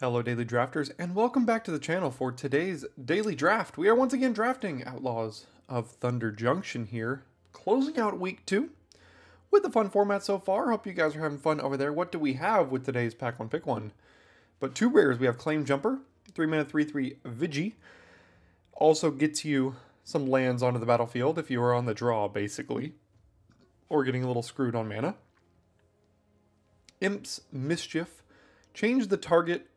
Hello Daily Drafters, and welcome back to the channel for today's Daily Draft. We are once again drafting Outlaws of Thunder Junction here, closing out week 2 with a fun format so far. Hope you guys are having fun over there. What do we have with today's Pack 1 Pick 1? But two rares, we have Claim Jumper, 3-mana 3/3 Vigi. Also gets you some lands onto the battlefield if you are on the draw, basically, or getting a little screwed on mana. Imp's Mischief, change the target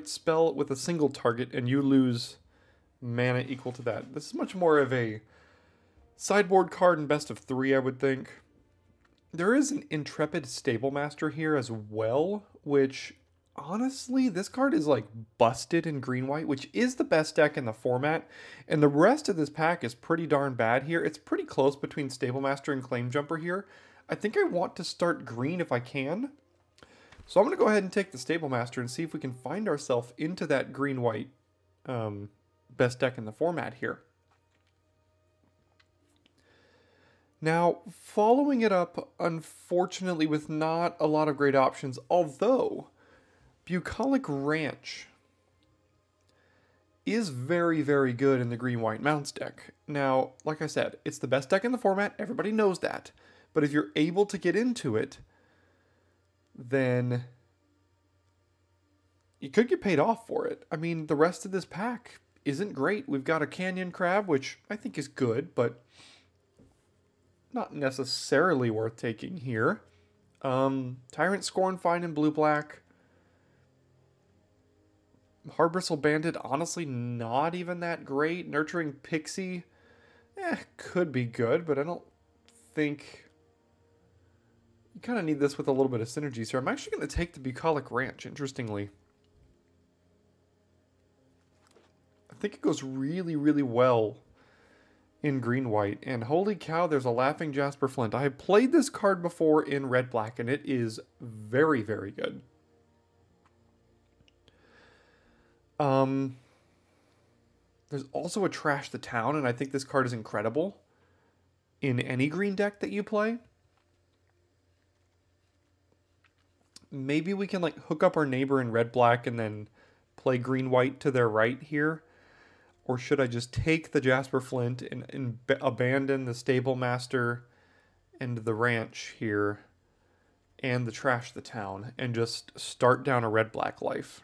spell with a single target and you lose mana equal to that. This is much more of a sideboard card in best of 3, I would think. There is an Intrepid Stablemaster here as well, which honestly, this card is like busted in green-white, which is the best deck in the format, and the rest of this pack is pretty darn bad here. It's pretty close between Stablemaster and Claim Jumper here. I think I want to start green if I can. So I'm going to go ahead and take the Stablemaster and see if we can find ourselves into that green-white best deck in the format here. Now, following it up, unfortunately, with not a lot of great options, although Bucolic Ranch is very, very good in the green-white mounts deck. Now, like I said, it's the best deck in the format. Everybody knows that. But if you're able to get into it, then you could get paid off for it. I mean, the rest of this pack isn't great. We've got a Canyon Crab, which I think is good, but not necessarily worth taking here. Tyrant Scornfine in blue-black. Harbristle Bandit, honestly, not even that great. Nurturing Pixie, could be good, but I don't think... You kind of need this with a little bit of synergy, so I'm actually going to take the Bucolic Ranch, interestingly. I think it goes really, really well in green-white. And holy cow, there's a Laughing Jasper Flint. I have played this card before in red-black, and it is very, very good. There's also a Trash the Town, and I think this card is incredible in any green deck that you play. Maybe we can like hook up our neighbor in red-black and then play green-white to their right here. Or should I just take the Jasper Flint and abandon the Stablemaster and the Ranch here and the Trash the Town and just start down a red-black life?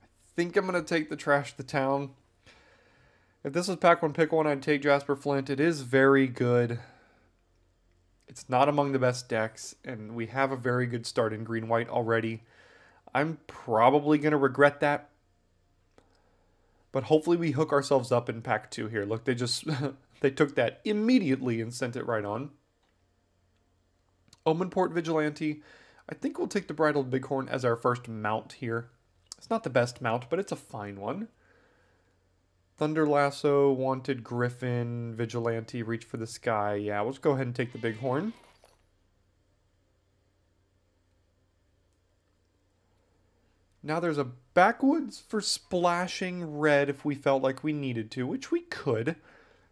I think I'm going to take the Trash the Town. If this was Pack 1 Pick 1, I'd take Jasper Flint. It is very good. It's not among the best decks, and we have a very good start in green-white already. I'm probably going to regret that. But hopefully we hook ourselves up in Pack 2 here. Look, they just they took that immediately and sent it right on. Omenport Vigilante. I think we'll take the Bridled Bighorn as our first mount here. It's not the best mount, but it's a fine one. Thunder Lasso, Wanted Griffin, Vigilante, Reach for the Sky. Yeah, we'll just go ahead and take the Bighorn. Now there's a Backwoods for splashing red if we felt like we needed to, which we could.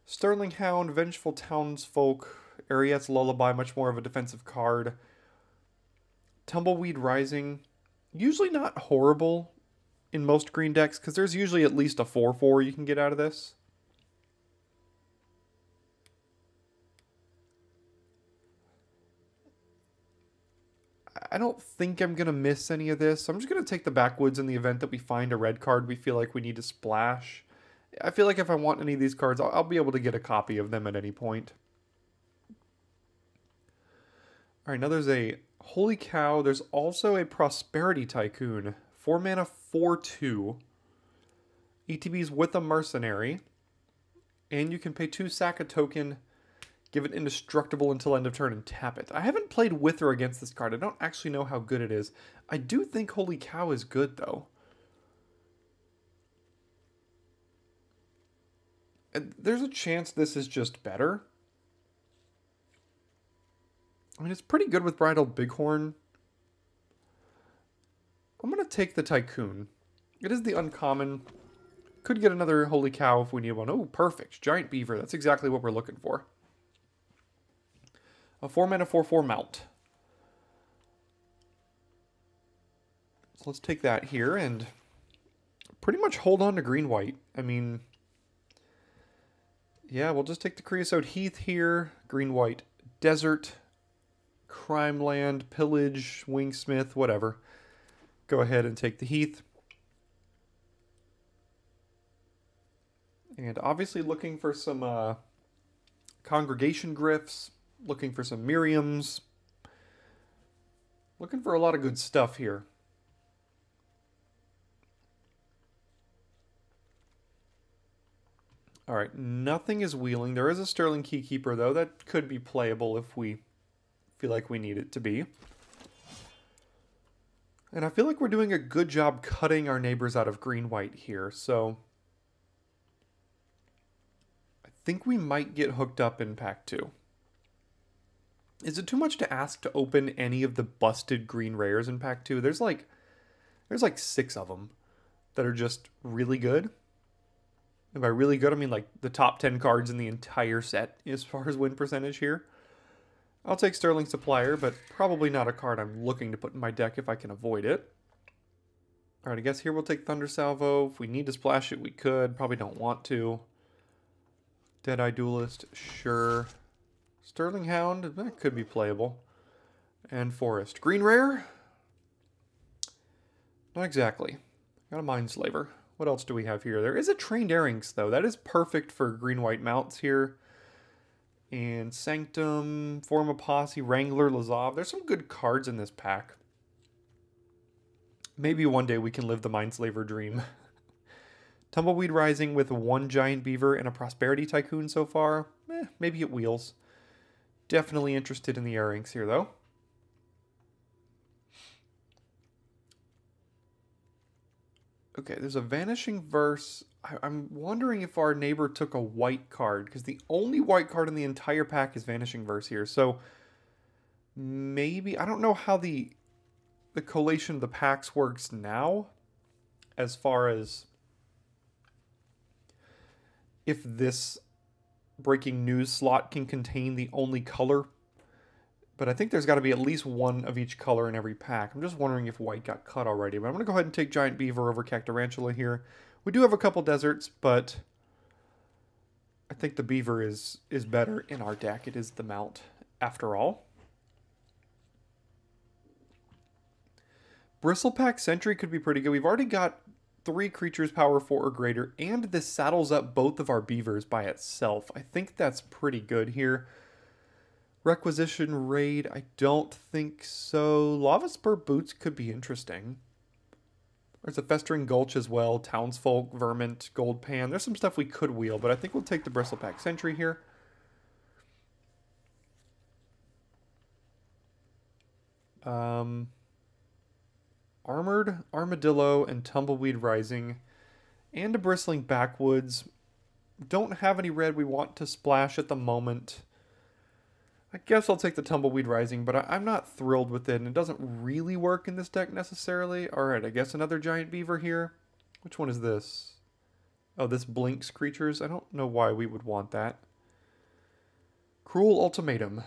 Sterling Hound, Vengeful Townsfolk, Ariette's Lullaby, much more of a defensive card. Tumbleweed Rising, usually not horrible in most green decks, because there's usually at least a 4/4 you can get out of this. I don't think I'm going to miss any of this, so I'm just going to take the Backwoods in the event that we find a red card we feel like we need to splash. I feel like if I want any of these cards, I'll be able to get a copy of them at any point. Alright, now there's a Holy Cow. There's also a Prosperity Tycoon. 4 mana, 4/2. ETBs with a Mercenary. And you can pay 2, sack a token, give it indestructible until end of turn, and tap it. I haven't played with or against this card. I don't actually know how good it is. I do think Holy Cow is good, though. And there's a chance this is just better. I mean, it's pretty good with Bridled Bighorn. I'm going to take the Tycoon. It is the uncommon. Could get another Holy Cow if we need one. Oh, perfect. Giant Beaver. That's exactly what we're looking for. A 4-mana 4/4 mount. So let's take that here and pretty much hold on to green-white. I mean, yeah, we'll just take the Creosote Heath here. Green-white Desert, Crime Land, Pillage, Wingsmith, whatever. Go ahead and take the Heath. And obviously looking for some Congregation Gryphs, looking for some Miriams, looking for a lot of good stuff here. All right, nothing is wheeling. There is a Sterling Keykeeper, though. That could be playable if we feel like we need it to be. And I feel like we're doing a good job cutting our neighbors out of green-white here, so I think we might get hooked up in pack 2. Is it too much to ask to open any of the busted green rares in pack 2? There's like 6 of them that are just really good. And by really good, I mean like the top 10 cards in the entire set as far as win percentage here. I'll take Sterling Supplier, but probably not a card I'm looking to put in my deck if I can avoid it. Alright, I guess here we'll take Thunder Salvo. If we need to splash it, we could. Probably don't want to. Deadeye Duelist, sure. Sterling Hound, that could be playable. And Forest. Green Rare? Not exactly. Got a Mindslaver. What else do we have here? There is a Trained Airings, though. That is perfect for green-white mounts here. And Sanctum, Form of Posse, Wrangler, Lazov. There's some good cards in this pack. Maybe one day we can live the Mindslaver dream. Tumbleweed Rising with 1 Giant Beaver and a Prosperity Tycoon so far. Maybe it wheels. Definitely interested in the Airings here, though. Okay, there's a Vanishing Verse. I'm wondering if our neighbor took a white card, because the only white card in the entire pack is Vanishing Verse here. So maybe, I don't know how the collation of the packs works now, as far as if this breaking news slot can contain the only color. But I think there's got to be at least one of each color in every pack. I'm just wondering if white got cut already. But I'm going to go ahead and take Giant Beaver over Cactarantula here. We do have a couple deserts, but I think the Beaver is better in our deck. It is the mount, after all. Bristlepack Sentry could be pretty good. We've already got 3 creatures power 4 or greater, and this saddles up both of our Beavers by itself. I think that's pretty good here. Requisition Raid, I don't think so. Lava Spur Boots could be interesting. There's a Festering Gulch as well. Townsfolk, Vermint, Gold Pan. There's some stuff we could wheel, but I think we'll take the Bristlepack Sentry here. Armored Armadillo and Tumbleweed Rising. And a Bristling Backwoods. Don't have any red we want to splash at the moment. I guess I'll take the Tumbleweed Rising, but I'm not thrilled with it, and it doesn't really work in this deck necessarily. Alright, I guess another Giant Beaver here. Which one is this? Oh, this blinks creatures. I don't know why we would want that. Cruel Ultimatum.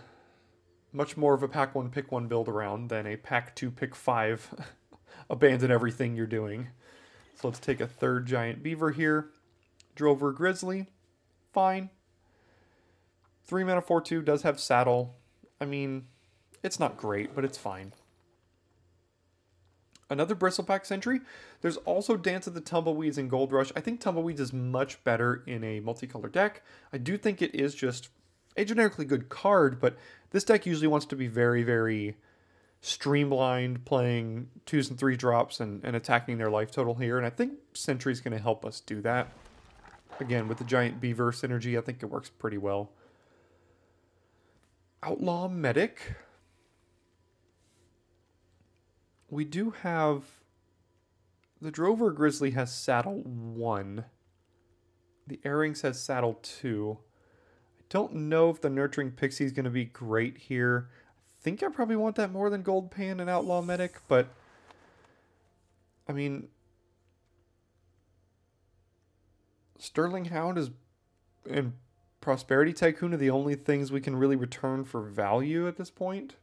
Much more of a pack 1 pick 1 build around than a pack 2 pick 5 abandon everything you're doing. So let's take a third Giant Beaver here. Drover Grizzly. Fine. 3 mana 4/2 does have Saddle. I mean, it's not great, but it's fine. Another Bristlepack Sentry. There's also Dance of the Tumbleweeds and Gold Rush. I think Tumbleweeds is much better in a multicolor deck. I do think it is just a generically good card, but this deck usually wants to be very, very streamlined, playing 2s and 3 drops and attacking their life total here, and I think Sentry's going to help us do that. Again, with the Giant Beaver synergy, I think it works pretty well. Outlaw Medic. We do have... The Drover Grizzly has Saddle 1. The Airings has Saddle 2. I don't know if the Nurturing Pixie is going to be great here. I think I probably want that more than Gold Pan and Outlaw Medic, but... I mean... Sterling Hound is... and Prosperity Tycoon are the only things we can really return for value at this point.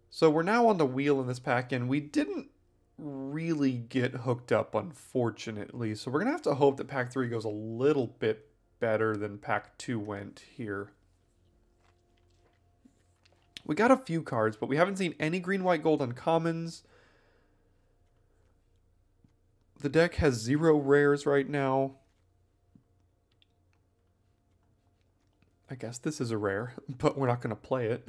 So we're now on the wheel in this pack, and we didn't really get hooked up, unfortunately. So we're going to have to hope that pack 3 goes a little bit better than pack 2 went here. We got a few cards, but we haven't seen any green, white, gold uncommons. The deck has 0 rares right now. I guess this is a rare, but we're not going to play it.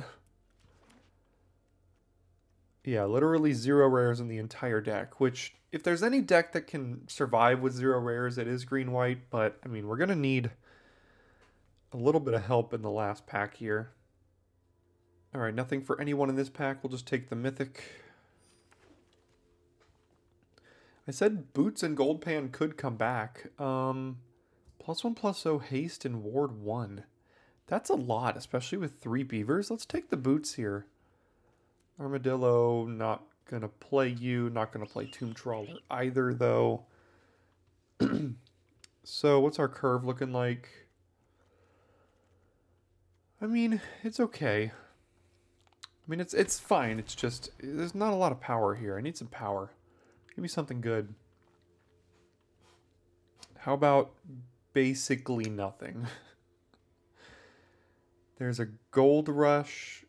Yeah, literally 0 rares in the entire deck, which, if there's any deck that can survive with 0 rares, it is green-white, but, I mean, we're going to need a little bit of help in the last pack here. Alright, nothing for anyone in this pack. We'll just take the Mythic. I said Boots and Gold Pan could come back. +1/+0 haste and ward 1. That's a lot, especially with 3 beavers. Let's take the Boots here. Armadillo, not gonna play you. Not gonna play Tomb Trawler either, though. So, what's our curve looking like? I mean, it's okay. I mean, it's fine. It's just, there's not a lot of power here. I need some power. Give me something good. How about basically nothing? There's a Gold Rush,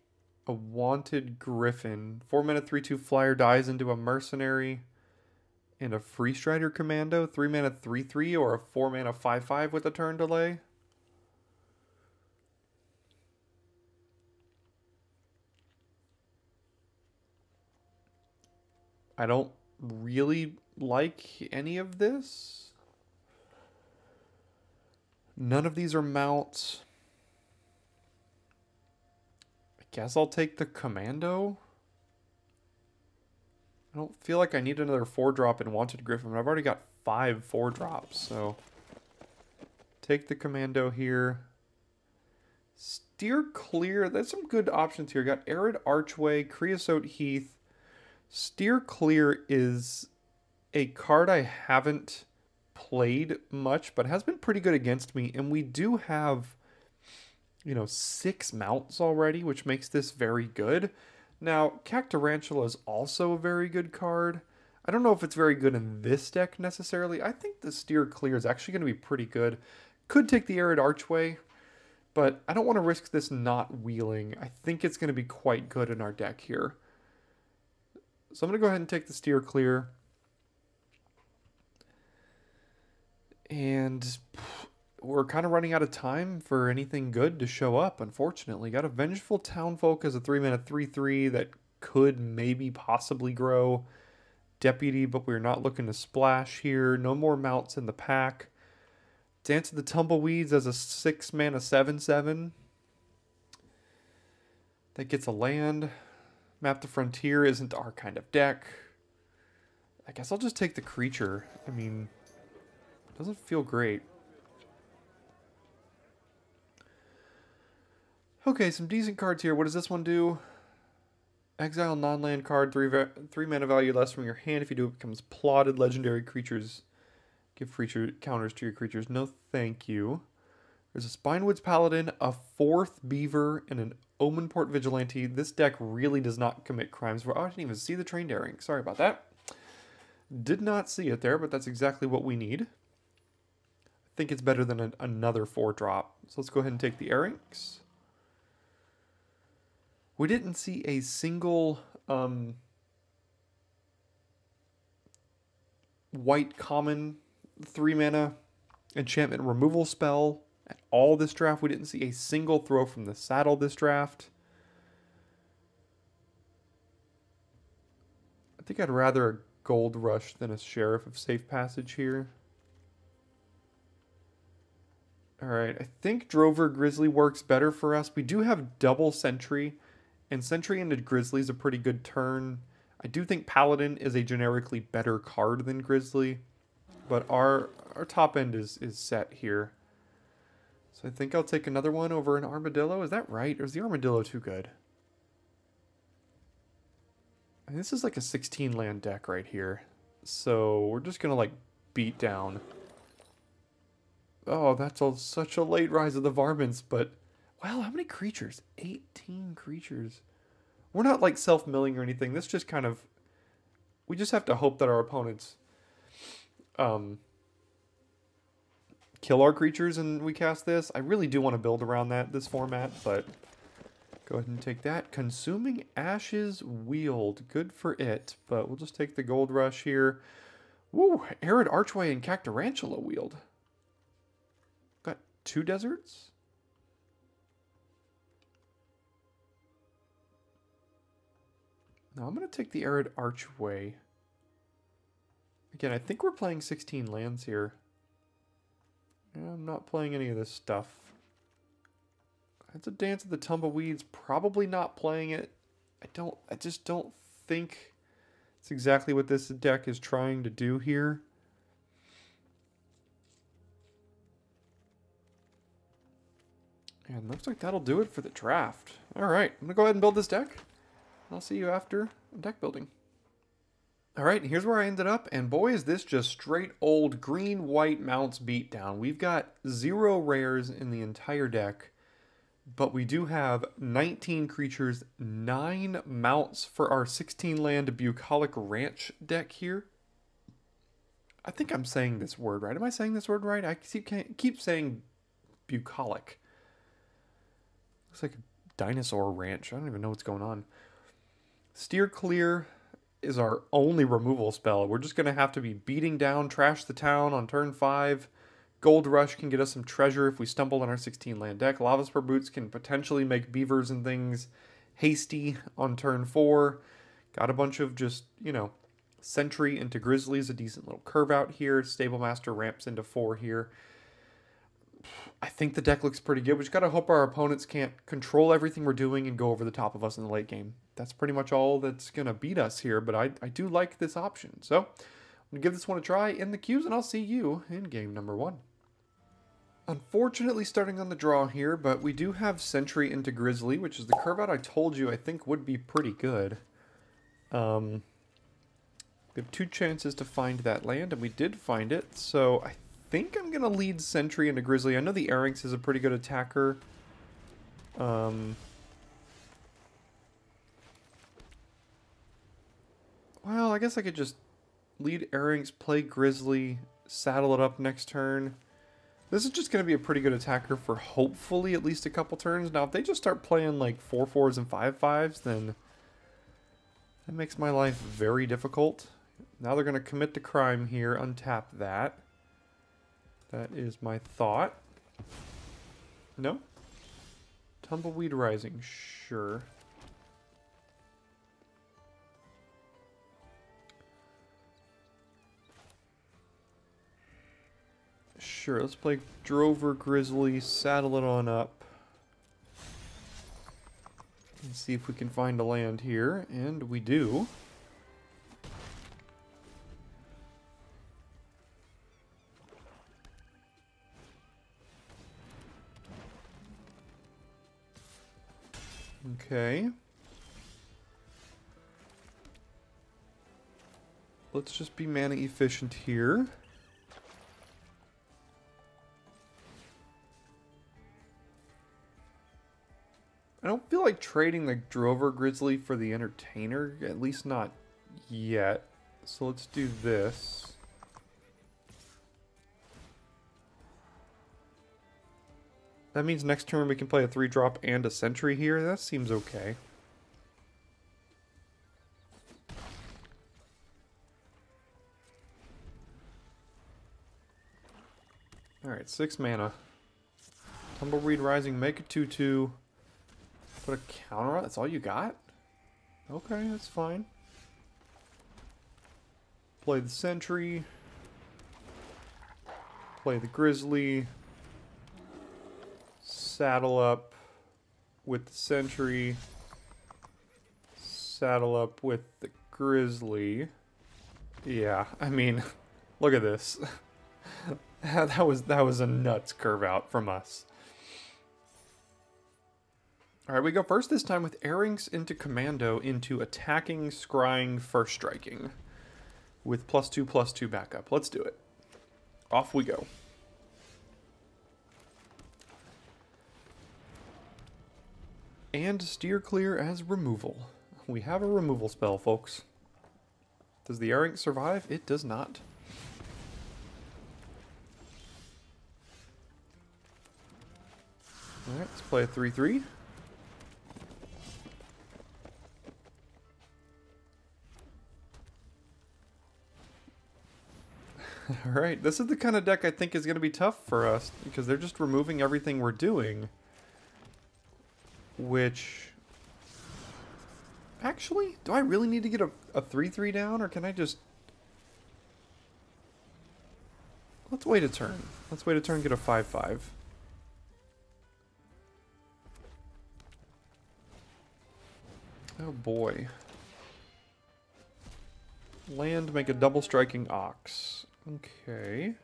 a Wanted Griffin, 4-mana 3/2 flyer dies into a Mercenary, and a Free Strider Commando, 3-mana 3/3, or a 4-mana 5/5 with a turn delay. I don't really like any of this. None of these are mounts. I guess I'll take the Commando. I don't feel like I need another 4-drop in Wanted Griffin. I've already got 5 4-drops, so take the Commando here. Steer Clear. There's some good options here. Got Arid Archway, Creosote Heath. Steer Clear is a card I haven't played much, but has been pretty good against me. And we do have, you know, 6 mounts already, which makes this very good. Now, Cactarantula is also a very good card. I don't know if it's very good in this deck necessarily. I think the Steer Clear is actually going to be pretty good. Could take the Arid Archway, but I don't want to risk this not wheeling. I think it's going to be quite good in our deck here. So I'm going to go ahead and take the Steer Clear. And we're kind of running out of time for anything good to show up, unfortunately. Got a Vengeful Townfolk as a 3-mana 3/3 that could maybe possibly grow. Deputy, but we're not looking to splash here. No more mounts in the pack. Dance of the Tumbleweeds as a 6-mana 7/7. That gets a land. Map the Frontier isn't our kind of deck. I guess I'll just take the creature. I mean, it doesn't feel great. Okay, some decent cards here. What does this one do? Exile non-land card, 3 mana value less from your hand. If you do, it becomes plotted. Legendary creatures. Give creature counters to your creatures. No thank you. There's a Spinewoods Paladin, a 4th Beaver, and an Omenport Vigilante. This deck really does not commit crimes. Oh, I didn't even see the Train Daring. Sorry about that. Did not see it there, but that's exactly what we need. I think it's better than another 4-drop. So let's go ahead and take the Airings. We didn't see a single white common 3-mana enchantment removal spell at all this draft. We didn't see a single throw from the saddle this draft. I think I'd rather a Gold Rush than a Sheriff of Safe Passage here. Alright, I think Drover Grizzly works better for us. We do have double Sentry, and Sentry into Grizzly is a pretty good turn. I do think Paladin is a generically better card than Grizzly, but our top end is set here. So I think I'll take another one over an Armadillo. Is that right? Or is the Armadillo too good? And this is like a 16 land deck right here. So we're just going to like beat down Oh, that's such a late rise of the varmints, but... Wow, how many creatures? 18 creatures. We're not, like, self-milling or anything. This just kind of... We just have to hope that our opponents... kill our creatures and we cast this. I really do want to build around this format, but... Go ahead and take that. Consuming Ashes Wield. Good for it, but we'll just take the Gold Rush here. Woo! Arid Archway and Cactarantula Wield. Got 2 deserts? No, I'm going to take the Arid Archway. Again, I think we're playing 16 lands here. Yeah, I'm not playing any of this stuff. It's a Dance of the Tumbleweeds. Probably not playing it. I just don't think it's exactly what this deck is trying to do here. And looks like that'll do it for the draft. Alright, I'm going to go ahead and build this deck. I'll see you after deck building. Alright, here's where I ended up, and boy is this just straight old green-white mounts beatdown. We've got 0 rares in the entire deck, but we do have 19 creatures, 9 mounts for our 16-land Bucolic Ranch deck here. I think I'm saying this word right. Am I saying this word right? I keep saying Bucolic. Looks like a dinosaur ranch. I don't even know what's going on. Steer Clear is our only removal spell. We're just going to have to be beating down Trash the Town on turn 5. Gold Rush can get us some treasure if we stumble on our 16-land deck. Lava Spur Boots can potentially make beavers and things hasty on turn 4. Got a bunch of just, you know, Sentry into Grizzlies, a decent little curve out here. Stable Master ramps into 4 here. I think the deck looks pretty good. We just got to hope our opponents can't control everything we're doing and go over the top of us in the late game. That's pretty much all that's going to beat us here, but I do like this option. So I'm going to give this one a try in the queues, and I'll see you in game number 1. Unfortunately starting on the draw here, but we do have Sentry into Grizzly, which is the curve out I told you I think would be pretty good. We have 2 chances to find that land, and we did find it, so I think I'm going to lead Sentry into Grizzly. I know the Arynx is a pretty good attacker. Well, I guess I could just lead Arynx, play Grizzly, saddle it up next turn. This is just going to be a pretty good attacker for hopefully at least a couple turns. Now, if they just start playing like 4/4s and 5/5s, then that makes my life very difficult. Now they're going to commit to crime here, untap that. That is my thought. No? Tumbleweed Rising, sure. Sure, let's play Drover Grizzly, saddle it on up. And see if we can find a land here, and we do. Okay. Let's just be mana efficient here. I don't feel like trading the Drover Grizzly for the Entertainer, at least not yet. So let's do this. That means next turn we can play a 3-drop and a Sentry here. That seems okay. Alright, 6 mana. Tumbleweed Rising, make a 2/2. Put a counter on? That's all you got? Okay, that's fine. Play the Sentry. Play the Grizzly. Saddle up with the Sentry. Saddle up with the Grizzly. Yeah, I mean, look at this. that was a nuts curve out from us. Alright, we go first this time with Arynx into Commando into attacking, scrying, first striking. With +2/+2 backup. Let's do it. Off we go. And steer clear as removal. We have a removal spell, folks. Does the Air Ink survive? It does not. Alright, let's play a 3/3. Alright, this is the kind of deck I think is going to be tough for us, because they're just removing everything we're doing. Which... Actually, do I really need to get a 3/3 down, or can I just... Let's wait a turn. Let's wait a turn and get a 5/5. Oh boy. Land, make a double striking ox. Okay.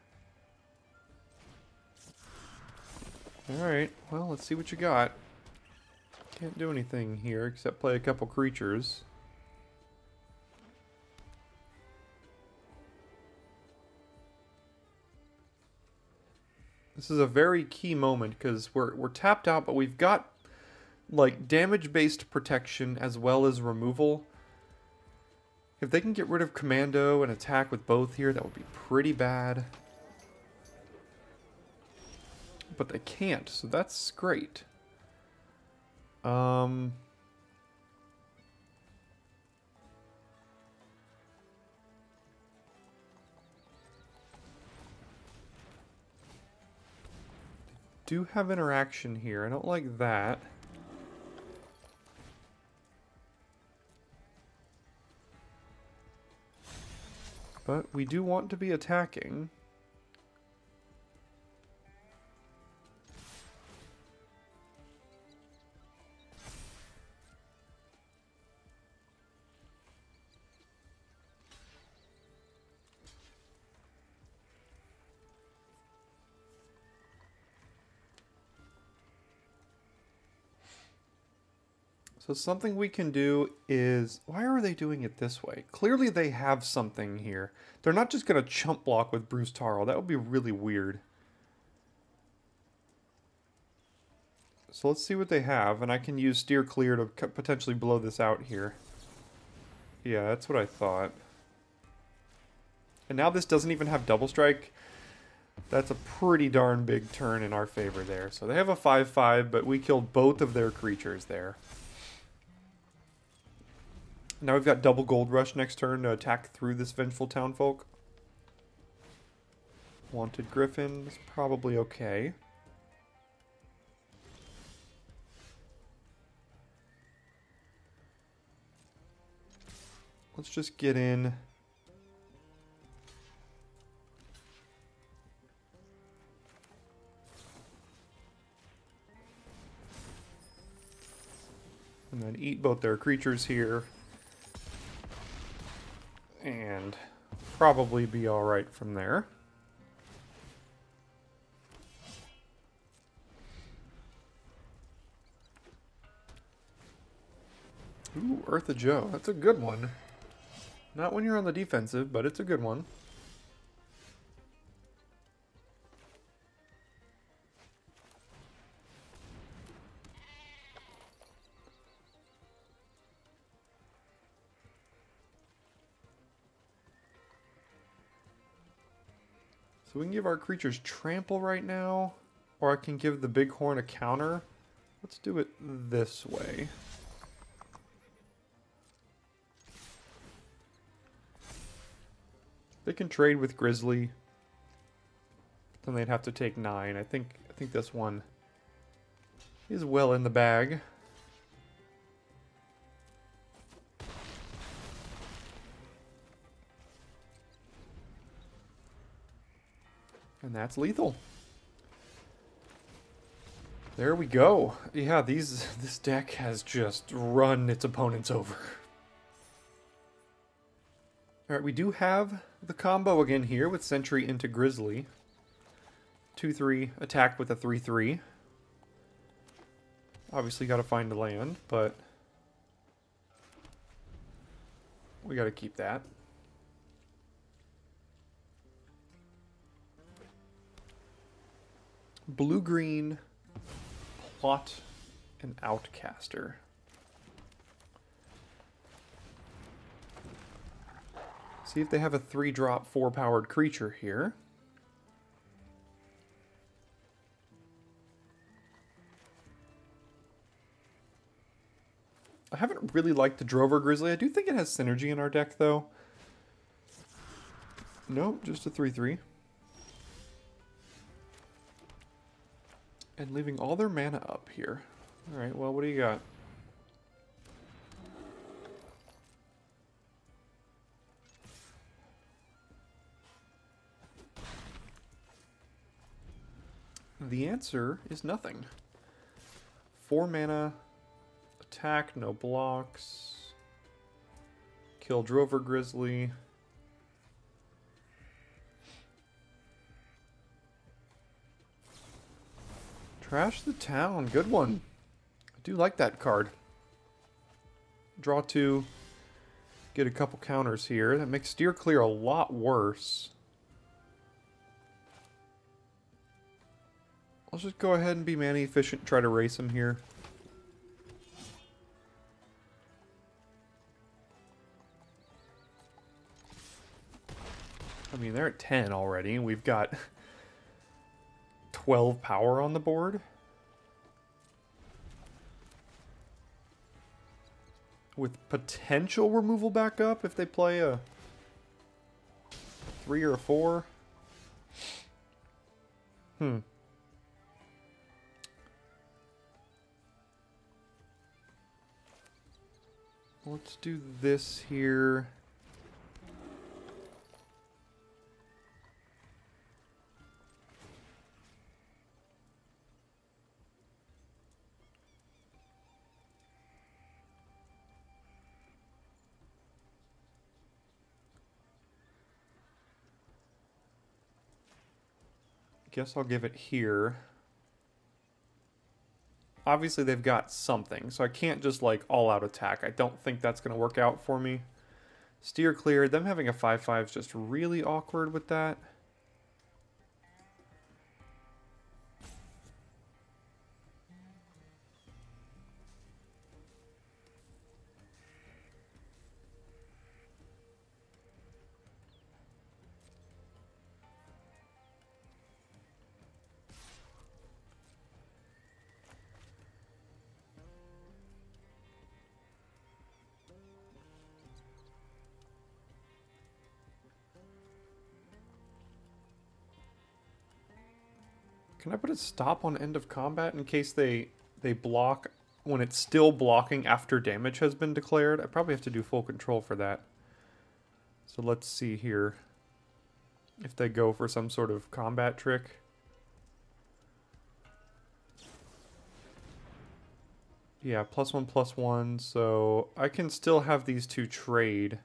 Alright, well, let's see what you got. Can't do anything here except play a couple creatures. This is a very key moment because we're tapped out, but we've got like damage-based protection as well as removal. If they can get rid of commando and attack with both here, that would be pretty bad. But they can't, so that's great. Do have interaction here. I don't like that. But we do want to be attacking. So something we can do is... Why are they doing it this way? Clearly they have something here. They're not just going to chump block with Bruce Tarl. That would be really weird. So let's see what they have. And I can use Steer Clear to potentially blow this out here. Yeah, that's what I thought. And now this doesn't even have Double Strike. That's a pretty darn big turn in our favor there. So they have a 5/5, but we killed both of their creatures there. Now we've got double Gold Rush next turn to attack through this Vengeful Townfolk. Wanted Griffin is probably okay. Let's just get in. And then eat both their creatures here. And probably be alright from there. Ooh, Eartha Joe. That's a good one. Not when you're on the defensive, but it's a good one. So we can give our creatures trample right now, or I can give the Bighorn a counter. Let's do it this way. They can trade with Grizzly. Then they'd have to take 9. I think this one is well in the bag. And that's lethal. There we go. Yeah, this deck has just run its opponents over. Alright, we do have the combo again here with Sentry into Grizzly. 2/3, attack with a 3/3. Obviously got to find a land, but we got to keep that. Blue-green, plot an Outcaster. See if they have a 3-drop 4-powered creature here. I haven't really liked the Drover Grizzly. I do think it has synergy in our deck, though. Nope, just a 3/3. And leaving all their mana up here. Alright, well, what do you got? The answer is nothing. 4 mana, attack, no blocks. Kill Drover Grizzly. Trash the town, good one. I do like that card. Draw 2, get a couple counters here. That makes Steer Clear a lot worse. Let's just go ahead and be mana efficient and try to race him here. I mean, they're at 10 already, and we've got 12 power on the board. With potential removal back up if they play a 3 or a 4. Let's do this here. Guess I'll give it here. Obviously they've got something, so I can't just like all-out attack. I don't think that's going to work out for me. Steer Clear, them having a 5/5 is just really awkward with that. Can I put a stop on end of combat in case they block when it's still blocking after damage has been declared? I probably have to do full control for that. So let's see here if they go for some sort of combat trick. Yeah, +1/+1, so I can still have these two trade.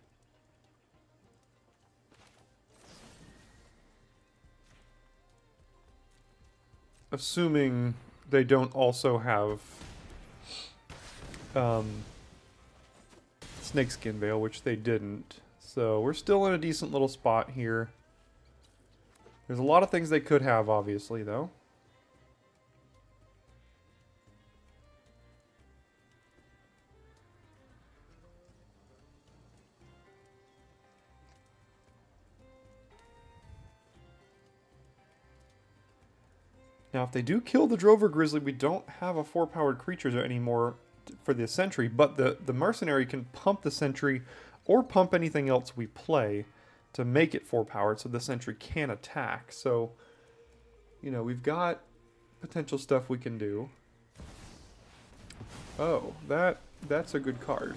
Assuming they don't also have Snakeskin Veil, which they didn't. So we're still in a decent little spot here. There's a lot of things they could have, obviously, though. Now, if they do kill the Drover Grizzly, we don't have a 4-powered creature anymore for the Sentry, but the Mercenary can pump the Sentry or pump anything else we play to make it 4-powered so the Sentry can attack. So, you know, we've got potential stuff we can do. Oh, that's a good card.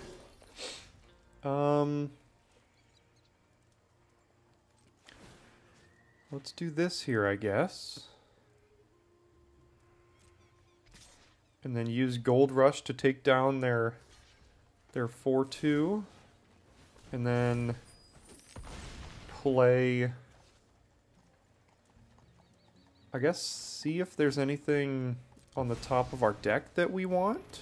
Let's do this here, I guess. And then use Gold Rush to take down their 4/2. And then play, I guess, see if there's anything on the top of our deck that we want.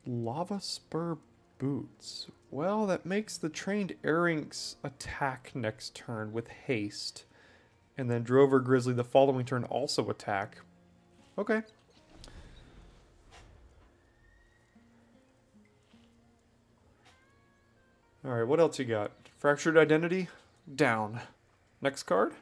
Lava Spur Boots. Well, that makes the Trained Airynx attack next turn with haste. And then Drover Grizzly the following turn also attack. Okay. Alright, what else you got? Fractured Identity? Down. Next card?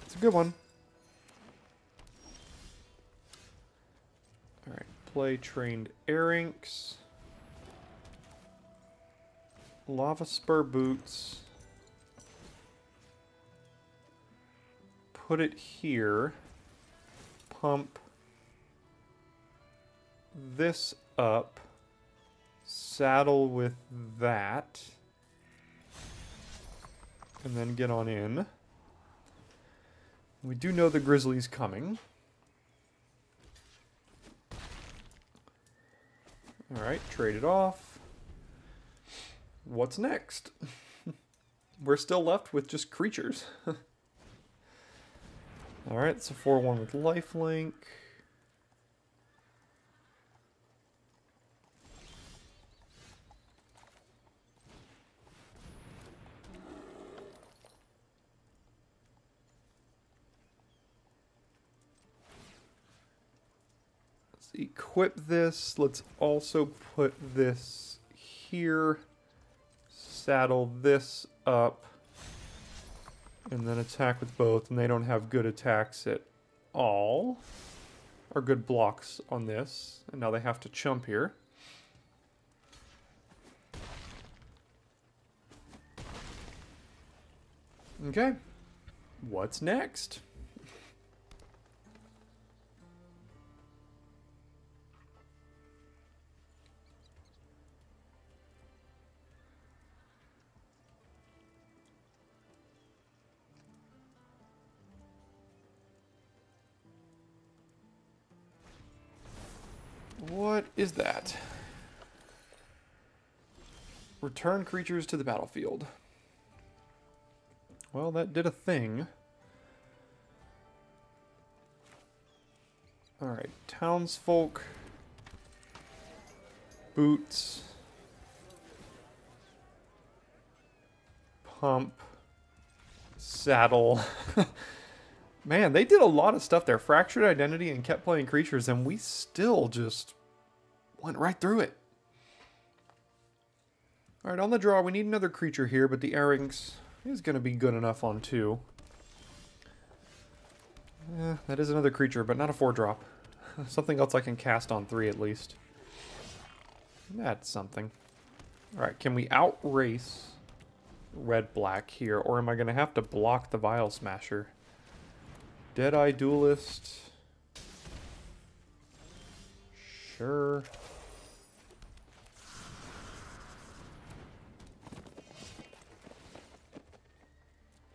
It's a good one. Alright, play Trained Arinx. Lava Spur Boots. Put it here. Pump this up. Saddle with that. And then get on in. We do know the Grizzly's coming. Alright, trade it off. What's next? We're still left with just creatures. Alright, it's a 4-1 with lifelink. Let's equip this. Let's also put this here. Saddle this up. And then attack with both. And they don't have good attacks at all. Or good blocks on this. And now they have to chump here. Okay. What's next? What is that? Return creatures to the battlefield. Well, that did a thing. Alright, townsfolk. Boots. Pump. Saddle. Man, they did a lot of stuff there. Fractured Identity and kept playing creatures, and we still just went right through it. Alright, on the draw, we need another creature here, but the Arinx is going to be good enough on 2. That is another creature, but not a 4-drop. Something else I can cast on 3 at least. That's something. Alright, can we outrace red-black here, or am I going to have to block the Vial Smasher? Deadeye Duelist. Sure.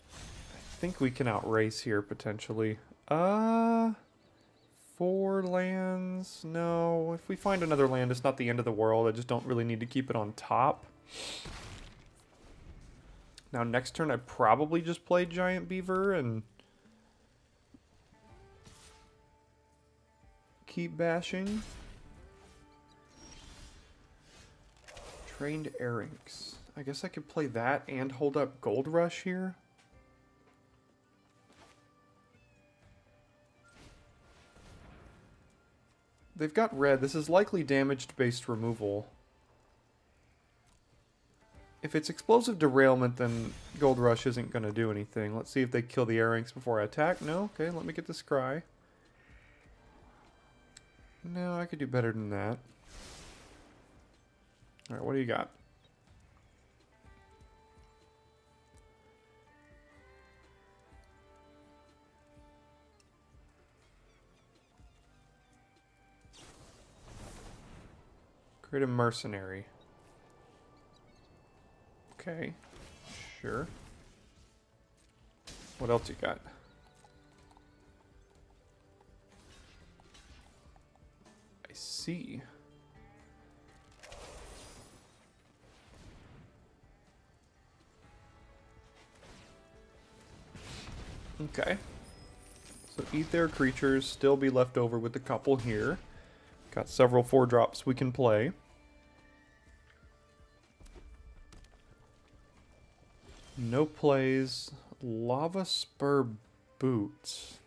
I think we can outrace here, potentially. 4 lands? No. If we find another land, it's not the end of the world. I just don't really need to keep it on top. Now, next turn, I probably just play Giant Beaver and keep bashing. Trained Arinx. I guess I could play that and hold up Gold Rush here. They've got red. This is likely damage-based removal. If it's explosive derailment, then Gold Rush isn't going to do anything. Let's see if they kill the Arinx before I attack. No? Okay, let me get the Scry. No, I could do better than that. Alright, what do you got? Create a mercenary. Okay, sure. What else you got? I see. Okay. So eat their creatures, still be left over with a couple here. Got several 4-drops we can play. No plays. Lava Spur Boots.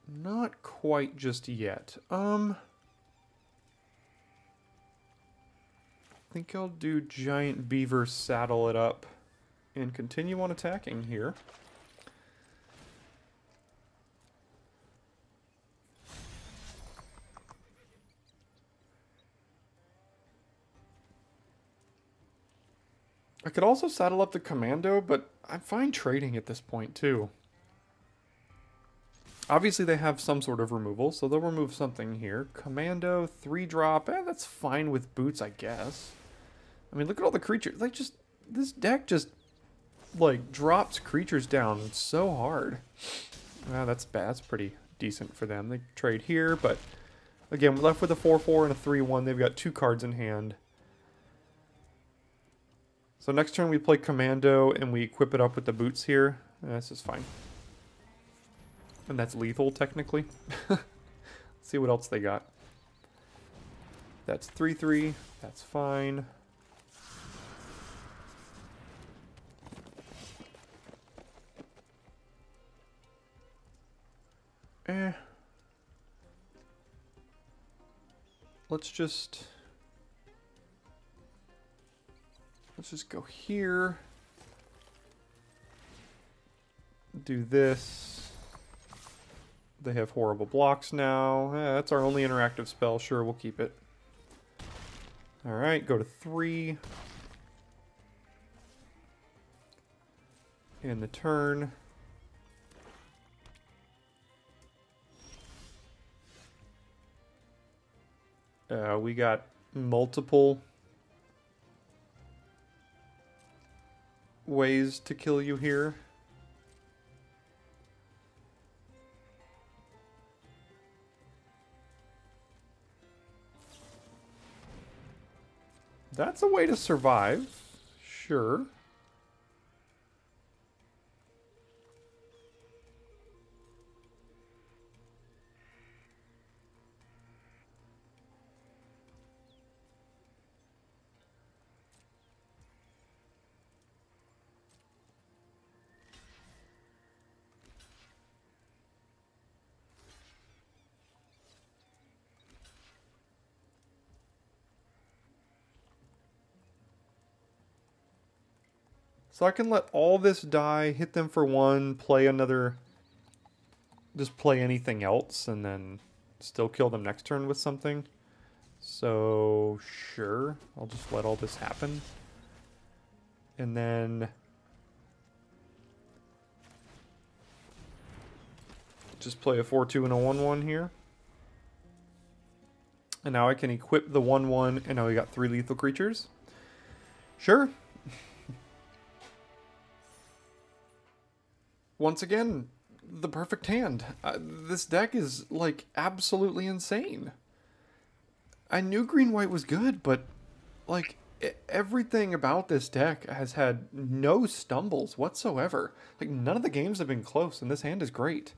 Not quite just yet. I think I'll do Giant Beaver, saddle it up, and continue on attacking here. I could also saddle up the Commando, but I'm fine trading at this point too. Obviously they have some sort of removal, so they'll remove something here. Commando, 3-drop, that's fine with boots, I guess. I mean, look at all the creatures. Like, just, this deck just, like, drops creatures down so hard. That's bad. That's pretty decent for them. They trade here, but, again, we're left with a 4-4 and a 3-1. They've got 2 cards in hand. So next turn we play Commando, and we equip it up with the boots here. This is fine. And that's lethal, technically. Let's see what else they got. That's 3-3. That's fine. Let's just go here. Do this. They have horrible blocks now. That's our only interactive spell. Sure, we'll keep it. Alright, go to 3. In the turn. We got multiple ways to kill you here. That's a way to survive. Sure. So I can let all this die, hit them for 1, play another, just play anything else, and then still kill them next turn with something. So, sure, I'll just let all this happen. And then just play a 4-2 and a 1-1 here. And now I can equip the 1-1, and now we got 3 lethal creatures. Sure. Once again, the perfect hand. This deck is, like, absolutely insane. I knew green-white was good, but, like, everything about this deck has had no stumbles whatsoever. Like, none of the games have been close, and this hand is great.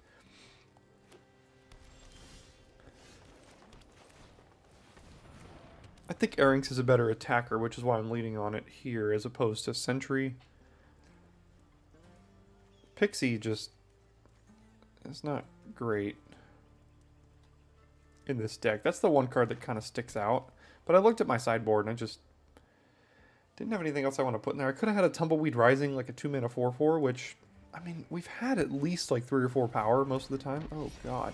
I think Arinx is a better attacker, which is why I'm leaning on it here, as opposed to Sentry. Pixie just is not great in this deck. That's the one card that kind of sticks out. But I looked at my sideboard and I just didn't have anything else I want to put in there. I could have had a Tumbleweed Rising, like a 2-mana 4-4, which, I mean, we've had at least like 3 or 4 power most of the time. Oh, God.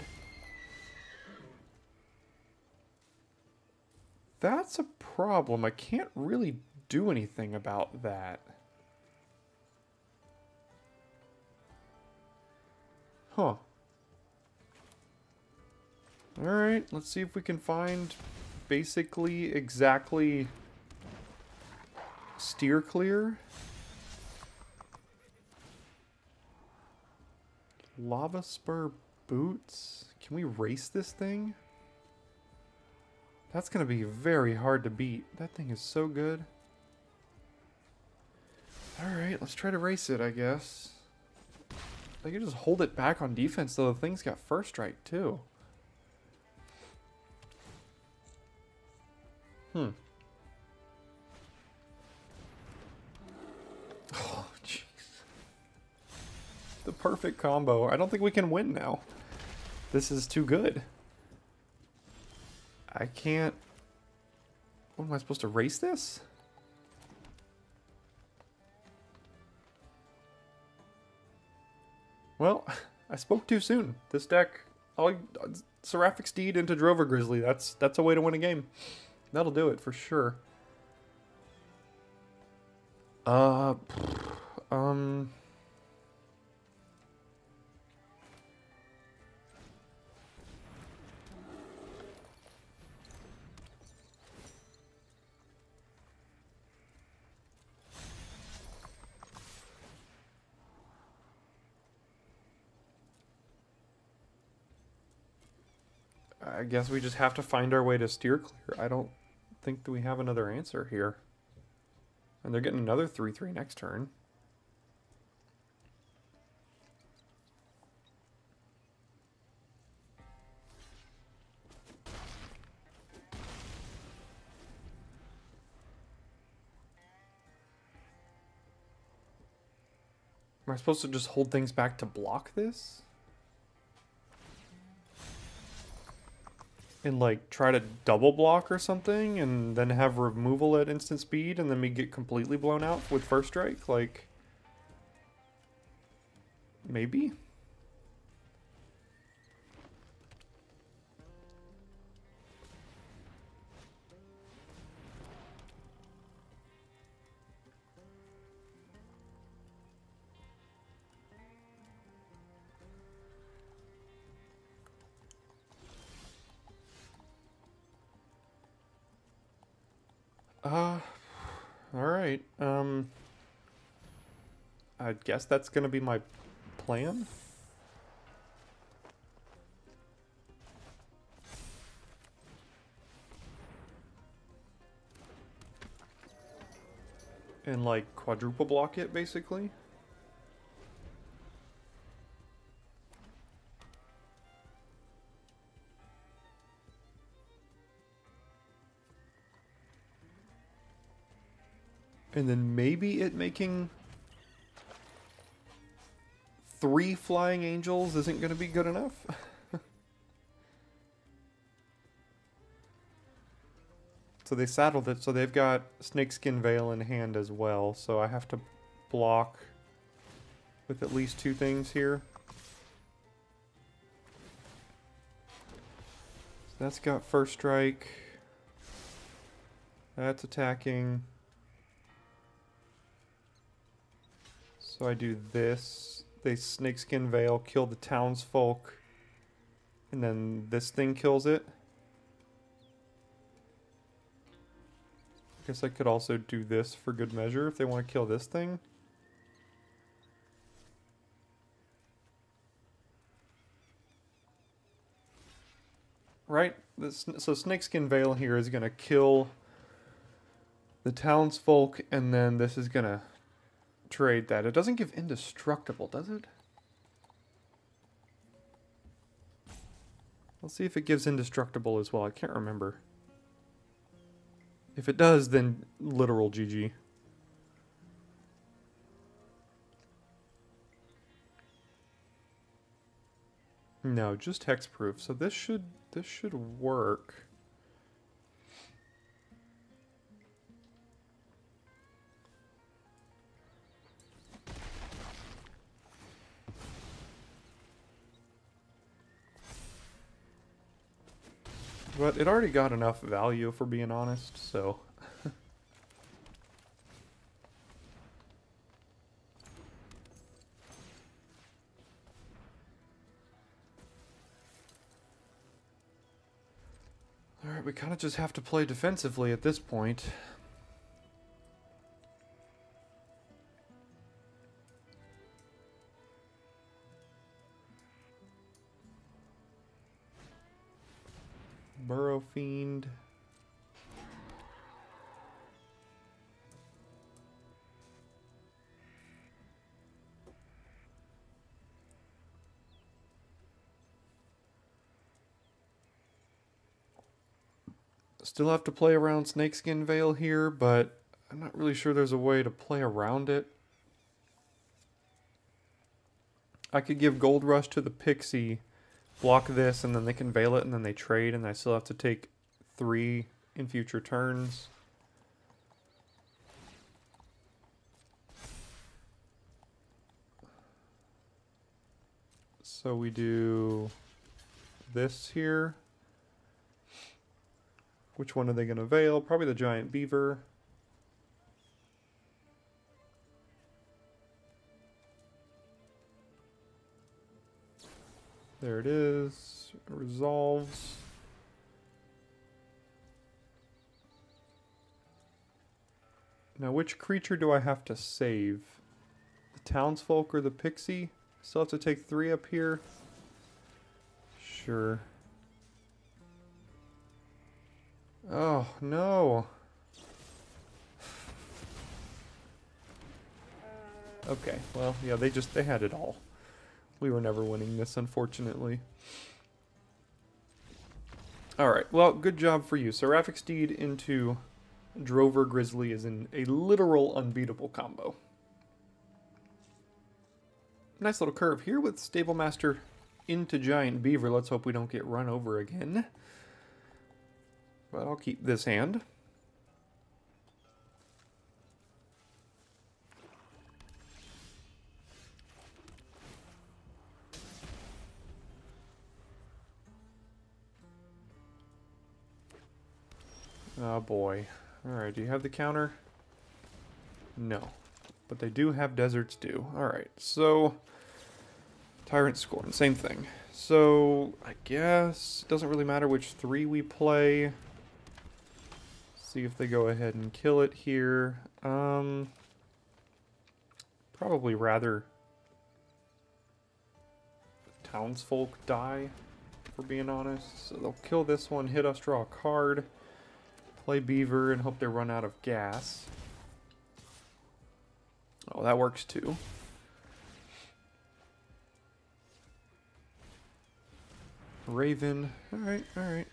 That's a problem. I can't really do anything about that. Huh. Alright, let's see if we can find basically exactly steer clear. Lava Spur Boots. Can we race this thing? That's going to be very hard to beat. That thing is so good. Alright, let's try to race it, I guess. I can just hold it back on defense, though the thing's got first strike, too. Oh, jeez. The perfect combo. I don't think we can win now. This is too good. I can't... What, am I supposed to race this? Well, I spoke too soon. This deck, Seraphic Steed into Drover Grizzly. That's a way to win a game. That'll do it for sure. I guess we just have to find our way to steer clear. I don't think that we have another answer here. And they're getting another 3/3 next turn. Am I supposed to just hold things back to block this? And like try to double block or something and then have removal at instant speed and then we get completely blown out with first strike? Like, maybe? Alright, I guess that's gonna be my plan. And like quadruple block it, basically. And then maybe it making 3 flying angels isn't going to be good enough. So they saddled it, so they've got Snakeskin Veil in hand as well. So I have to block with at least 2 things here. So that's got first strike. That's attacking. So I do this, they Snakeskin Veil, kill the townsfolk, and then this thing kills it. Guess I could also do this for good measure if they want to kill this thing. Right? So Snakeskin Veil here is going to kill the townsfolk, and then this is going to trade that. It doesn't give indestructible, does it? Let's see if it gives indestructible as well. I can't remember. If it does, then literal GG. No, just hexproof. So this should work. But it already got enough value, for being honest, so... Alright, we kind of just have to play defensively at this point. Burrow Fiend. Still have to play around Snakeskin Veil here, but I'm not really sure there's a way to play around it. I could give Gold Rush to the Pixie, block this, and then they can Veil it, and then they trade, and I still have to take 3 in future turns. So we do this here. Which one are they going to Veil? Probably the Giant Beaver. There it is. It resolves. Now, which creature do I have to save? The Townsfolk or the Pixie? Still have to take 3 up here? Sure. Oh, no. Okay, well, yeah, they had it all. We were never winning this, unfortunately. Alright, well, good job for you. Seraphic Steed into Drover Grizzly is in a literal unbeatable combo. Nice little curve here with Stable Master into Giant Beaver. Let's hope we don't get run over again. But I'll keep this hand. Oh boy. Alright, do you have the counter? No. But they do have Desert's Dew. Alright, so Tyrant Scorn, same thing. So I guess it doesn't really matter which 3 we play. See if they go ahead and kill it here. Probably rather Townsfolk die, if we're being honest. So they'll kill this one, hit us, draw a card, play Beaver, and hope they run out of gas. Oh, that works too. Raven. Alright, alright.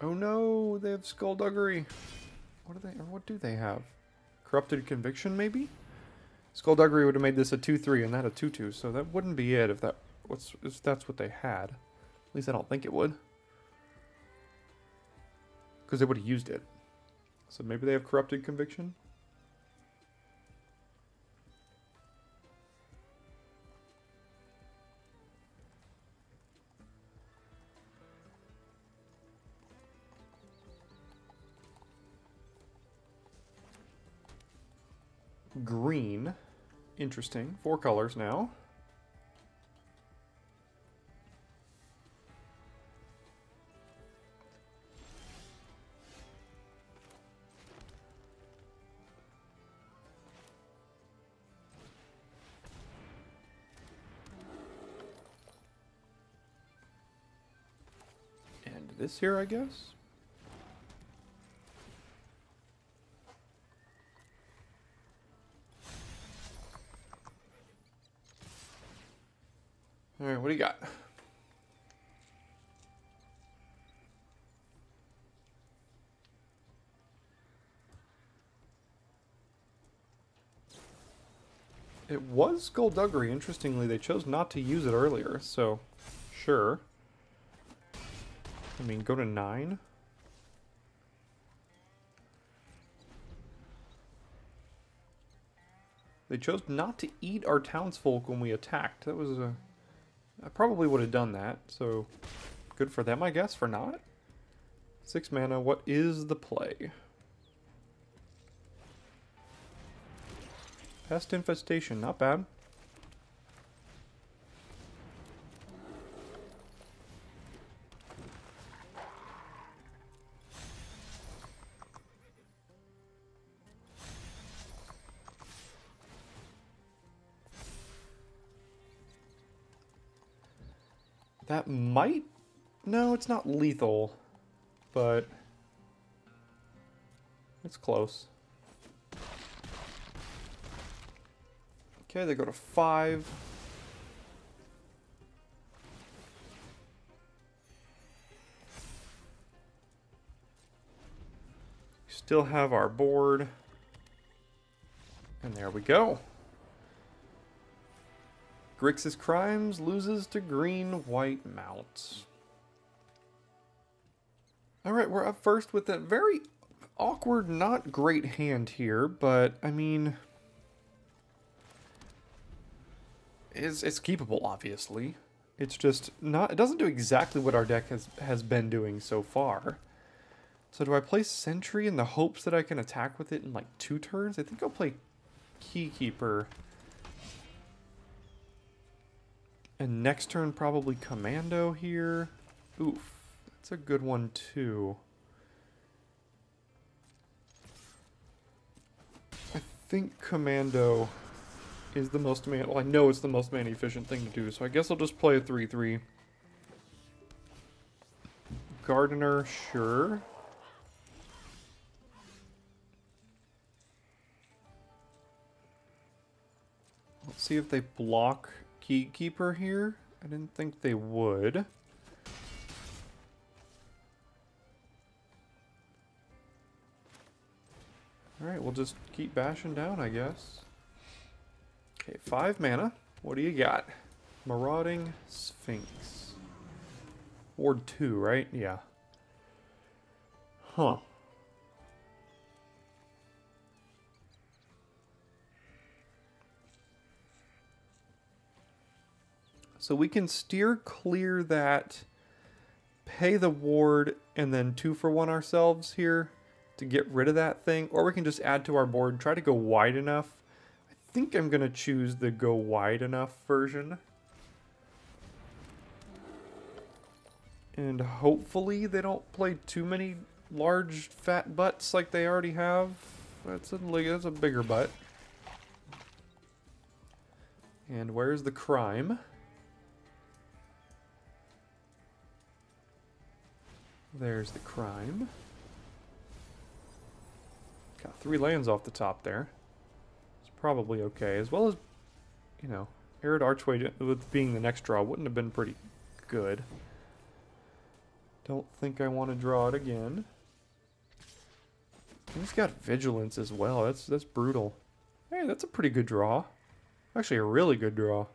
Oh no, they have Skullduggery. What do they have? Corrupted Conviction, maybe? Skullduggery would have made this a 2-3 and that a 2-2, so that wouldn't be it if that's what they had. At least I don't think it would. Because they would have used it. So maybe they have Corrupted Conviction? Green. Interesting. 4 colors now. And this here, I guess? Alright, what do you got? It was Skullduggery. Interestingly, they chose not to use it earlier, so sure. I mean, go to 9. They chose not to eat our townsfolk when we attacked. That was a... I probably would have done that, so good for them, I guess, for not. 6 mana, what is the play? Pest Infestation, not bad. That might... No, it's not lethal, but it's close. Okay, they go to 5. still have our board. And there we go. Grixis Crimes loses to green-white mounts. Alright, we're up first with a very awkward, not great hand here, but, I mean, it's keepable, obviously. It's just not, it doesn't do exactly what our deck has been doing so far. So do I play Sentry in the hopes that I can attack with it in like 2 turns? I think I'll play Keykeeper. And next turn probably Commando here. Oof, that's a good one too. I think Commando is the most mana, well, I know it's the most mana efficient thing to do, so I guess I'll just play a 3/3. Gardener, sure. Let's see if they block Keykeeper here. I didn't think they would. Alright, we'll just keep bashing down, I guess. Okay, 5 mana. What do you got? Marauding Sphinx. Ward 2, right? Yeah. Huh. So we can steer clear that, pay the ward, and then 2 for 1 ourselves here to get rid of that thing. Or we can just add to our board, try to go wide enough. I think I'm going to choose the go wide enough version. And hopefully they don't play too many large fat butts like they already have. That's a bigger butt. And where's the crime? There's the crime. Got 3 lands off the top there. It's probably okay. As well as, you know, Arid Archway with being the next draw wouldn't have been pretty good. Don't think I want to draw it again. And he's got Vigilance as well. That's brutal. Hey, that's a pretty good draw. Actually, a really good draw.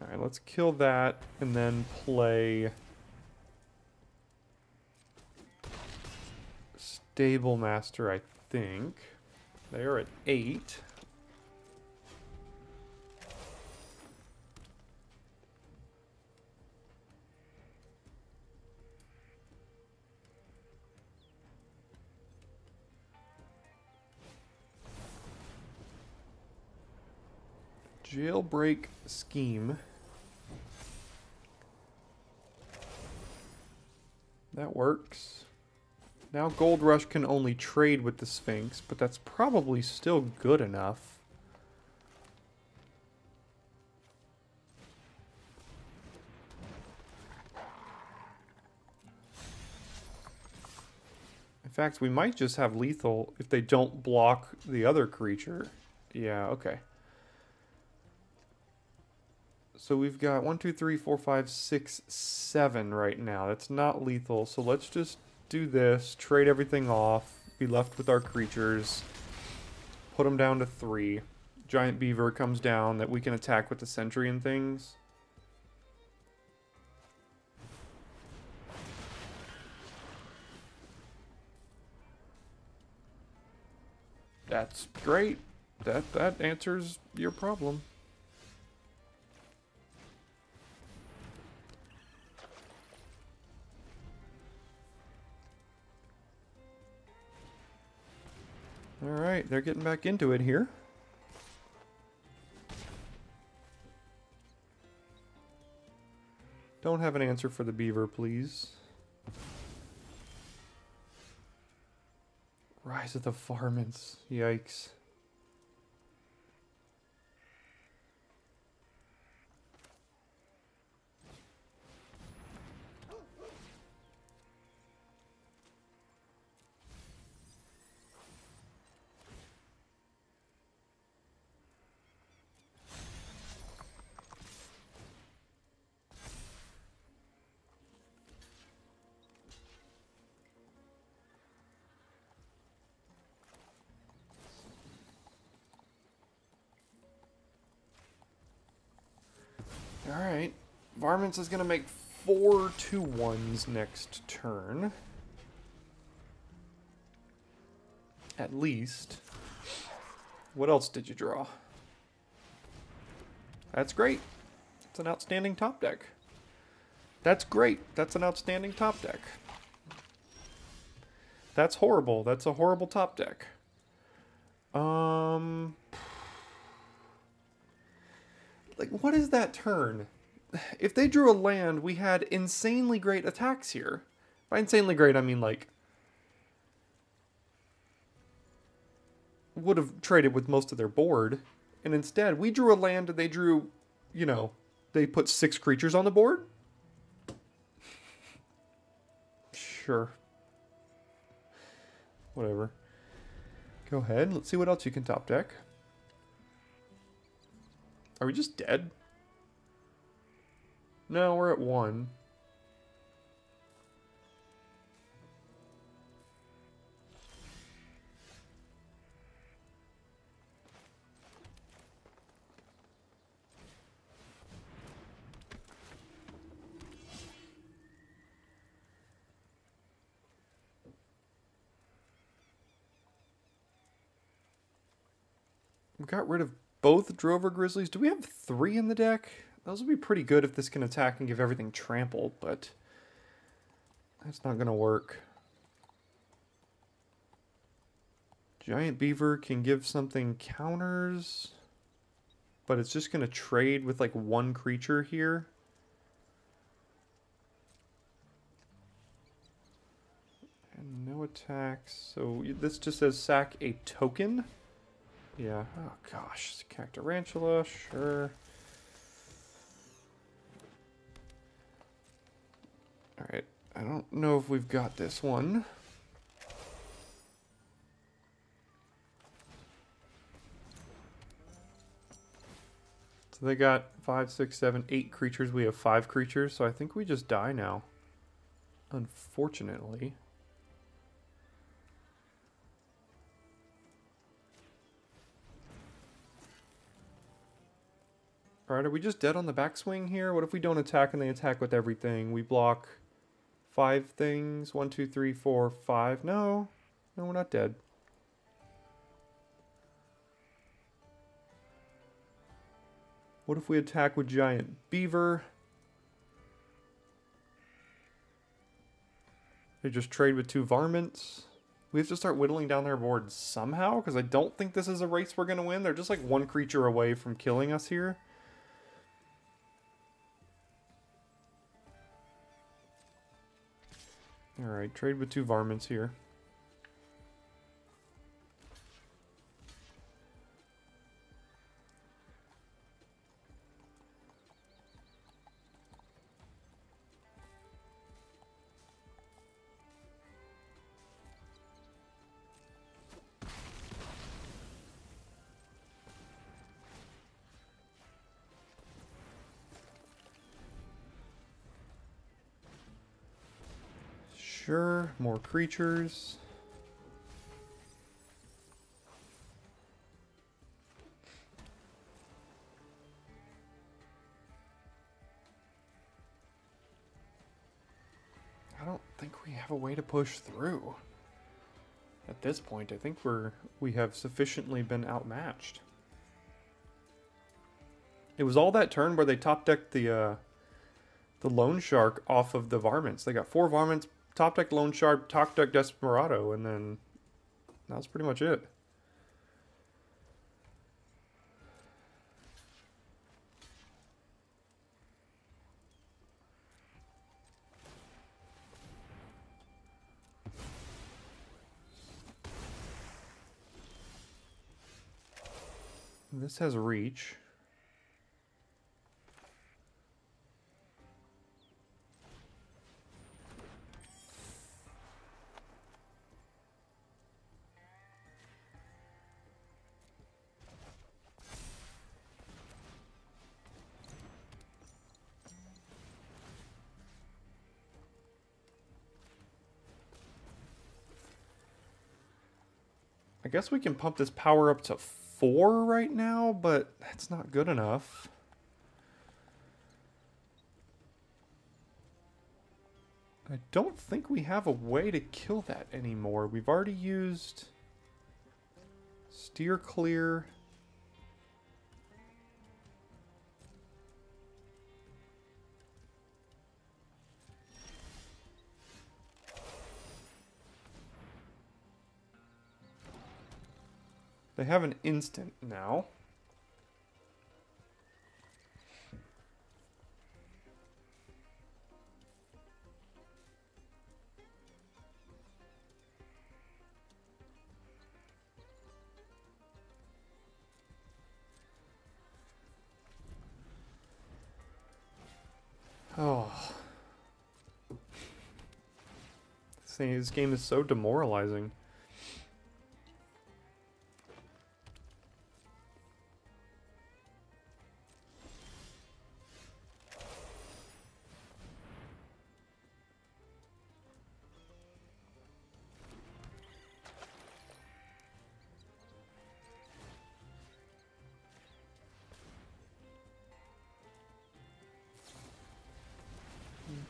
Alright, let's kill that and then play Stable Master, I think. They are at 8. Jailbreak Scheme. That works. Now Gold Rush can only trade with the Sphinx, but that's probably still good enough. In fact, we might just have lethal if they don't block the other creature. Yeah, okay. So we've got 1, 2, 3, 4, 5, 6, 7 right now. That's not lethal. So let's just do this, trade everything off, be left with our creatures, put them down to 3. Giant Beaver comes down that we can attack with the Sentry and things. That's great. That answers your problem. Alright, they're getting back into it here. Don't have an answer for the Beaver, please. Rise of the Varmints. Yikes. Alright. Varmints is going to make 4 2/1s next turn. At least. What else did you draw? That's great. It's an outstanding top deck. That's great. That's an outstanding top deck. That's horrible. That's a horrible top deck. Like, what is that turn? If they drew a land, we had insanely great attacks here. By insanely great, I mean, like, would have traded with most of their board. And instead, we drew a land and they drew, you know, they put 6 creatures on the board? Sure. Whatever. Go ahead. Let's see what else you can top deck. Are we just dead? No, we're at 1. We got rid of both Drover Grizzlies. Do we have 3 in the deck? Those would be pretty good if this can attack and give everything trampled, but that's not going to work. Giant Beaver can give something counters, but it's just going to trade with like 1 creature here. And no attacks, so this just says sack a token. Yeah, oh gosh, Cactarantula, sure. Alright, I don't know if we've got this one. So they got 5, 6, 7, 8 creatures. We have 5 creatures, so I think we just die now. Unfortunately. Alright, are we just dead on the backswing here? What if we don't attack and they attack with everything? We block 5 things. 1, 2, 3, 4, 5. No. No, we're not dead. What if we attack with Giant Beaver? They just trade with 2 varmints. We have to start whittling down their board somehow, because I don't think this is a race we're going to win. They're just like 1 creature away from killing us here. Alright, trade with 2 varmints here. Sure, more creatures. I don't think we have a way to push through. At this point, I think we have sufficiently been outmatched. It was all that turn where they top decked the Loan Shark off of the varmints. They got 4 varmints, top deck Loan Shark, top deck Desperado, and then that was pretty much it. This has reach. I guess we can pump this power up to 4 right now, but that's not good enough. I don't think we have a way to kill that anymore. We've already used steer clear. They have an instant now. Oh. This game is so demoralizing.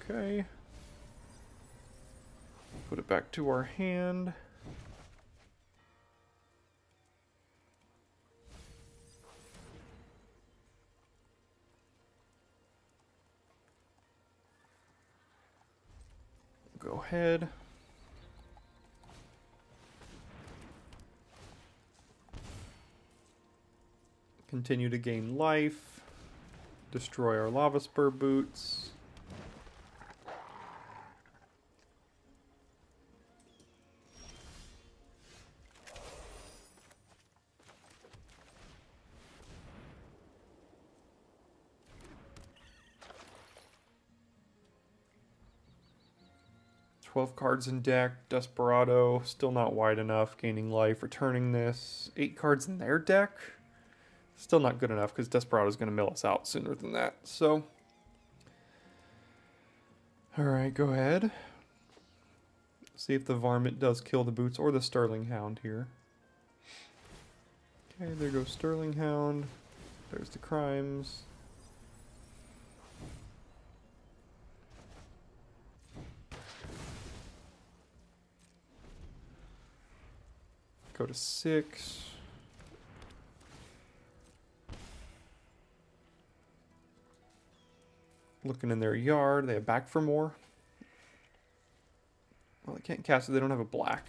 Okay. Put it back to our hand. Go ahead. Continue to gain life. Destroy our lava spur boots. 12 cards in deck. Desperado, still not wide enough. Gaining life, returning this. 8 cards in their deck. Still not good enough because Desperado is going to mill us out sooner than that. So, alright, go ahead. See if the Varmint does kill the boots or the Sterling Hound here. Okay, there goes Sterling Hound. There's the crimes. Go to 6. Looking in their yard. They have back for more. Well, they can't cast it. They don't have a black.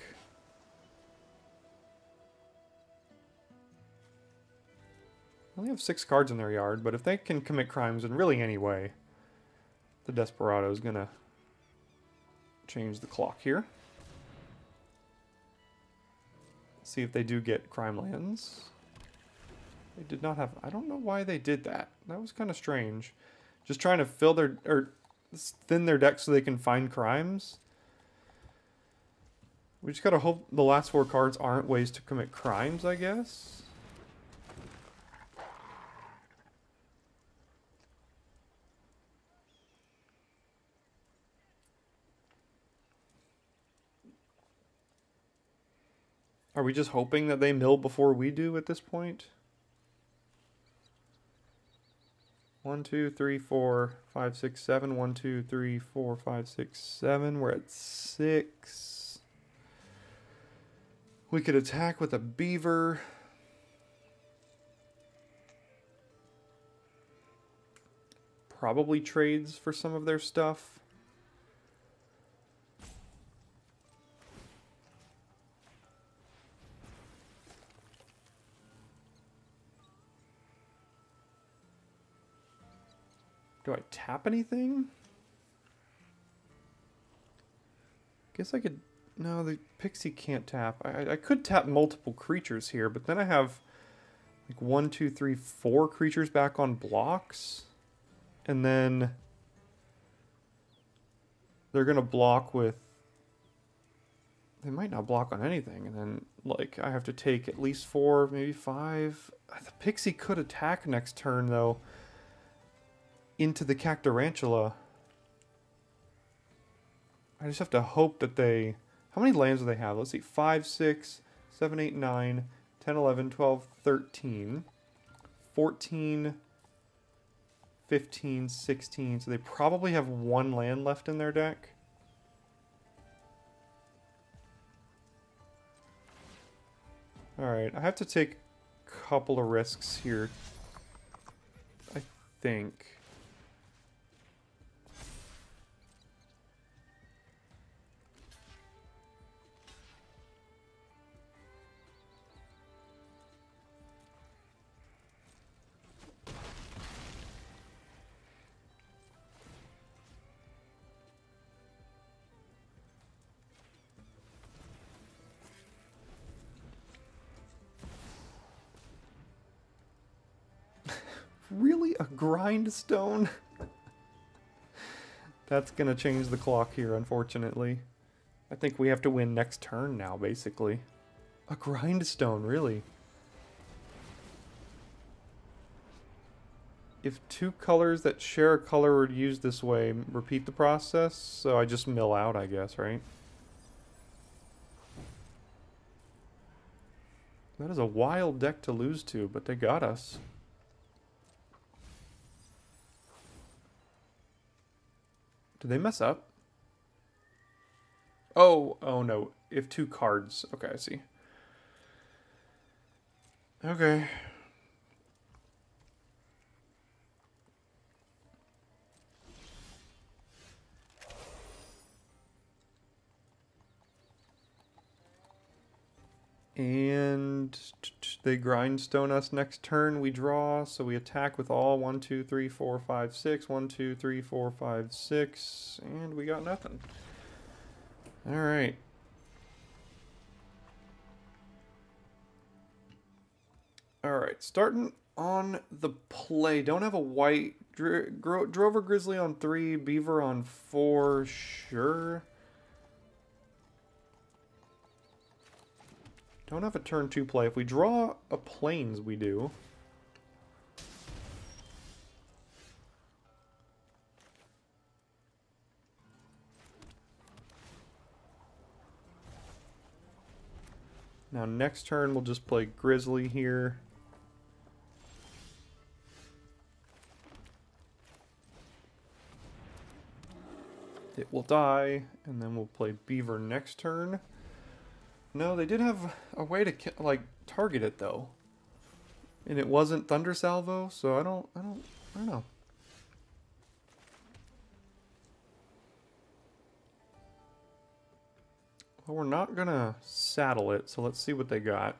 They only have 6 cards in their yard, but if they can commit crimes in really any way, the Desperado is going to change the clock here. See if they do get crime lands. They did not have... I don't know why they did that. That was kind of strange. Just trying to fill their... or thin their deck so they can find crimes. We just gotta hope the last 4 cards aren't ways to commit crimes, I guess. Are we just hoping that they mill before we do at this point? 1, 2, 3, 4, 5, 6, 7. 1, 2, 3, 4, 5, 6, 7. We're at 6. We could attack with a beaver. Probably trades for some of their stuff. Do I tap anything? Guess I could... No, the Pixie can't tap. I could tap multiple creatures here, but then I have like 1, 2, 3, 4 creatures back on blocks. And then they're going to block with... They might not block on anything. And then like I have to take at least 4, maybe 5. The Pixie could attack next turn though. Into the Cactarantula. I just have to hope that they... How many lands do they have? Let's see. 5, 6, 7, 8, 9, 10, 11, 12, 13, 14, 15, 16. So they probably have 1 land left in their deck. Alright, I have to take a couple of risks here, I think. Really? A grindstone? That's gonna change the clock here, unfortunately. I think we have to win next turn now, basically. A grindstone, really? If two colors that share a color were used this way, repeat the process, so I just mill out, I guess, right? That is a wild deck to lose to, but they got us. Did they mess up? Oh no. If two cards. Okay, I see. Okay. And they grindstone us next turn. We draw, so we attack with all 1, 2, 3, 4, 5, 6. 1, 2, 3, 4, 5, 6. And we got nothing. Alright. Alright, starting on the play. Don't have a white. Drover Grizzly on 3, Beaver on 4, sure. Don't have a turn 2 play. If we draw a plains, we do. Now next turn we'll just play Grizzly here. It will die, and then we'll play Beaver next turn. No, they did have a way to like target it though, and it wasn't Thunder Salvo, so I don't know. Well, we're not gonna saddle it, so let's see what they got.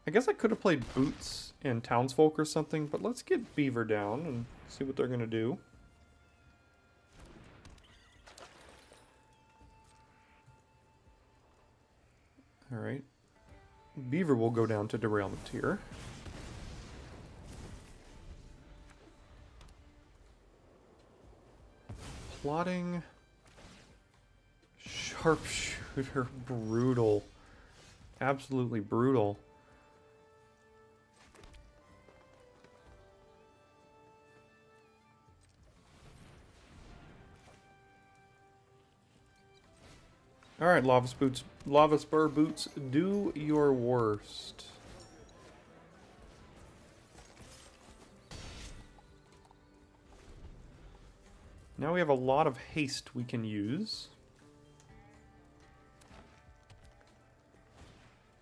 I guess I could have played Boots and Townsfolk or something, but let's get Beaver down and see what they're gonna do. Alright. Beaver will go down to Derailment here. Plotting. Sharpshooter. Brutal. Absolutely brutal. Alright, Lava Spur Boots, do your worst. Now we have a lot of haste we can use.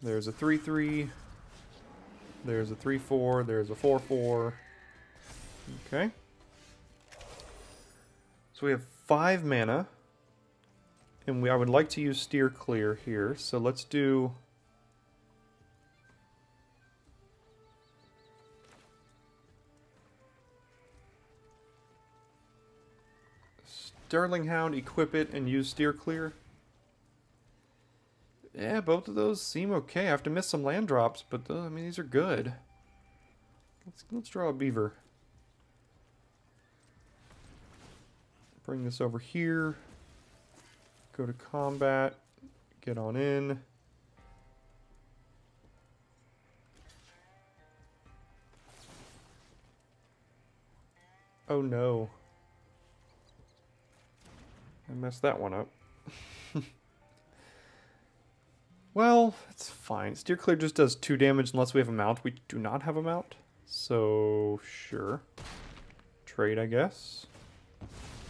There's a 3/3. There's a 3/4. There's a 4/4. Okay. So we have 5 mana. And I would like to use Steer Clear here, so let's do... Sterling Hound, equip it, and use Steer Clear. Yeah, both of those seem okay. I have to miss some land drops, but I mean, these are good. Let's draw a Beaver. Bring this over here. Go to combat, get on in. Oh no. I messed that one up. Well, it's fine. Steer Clear just does 2 damage unless we have a mount. We do not have a mount. So, sure. Trade, I guess.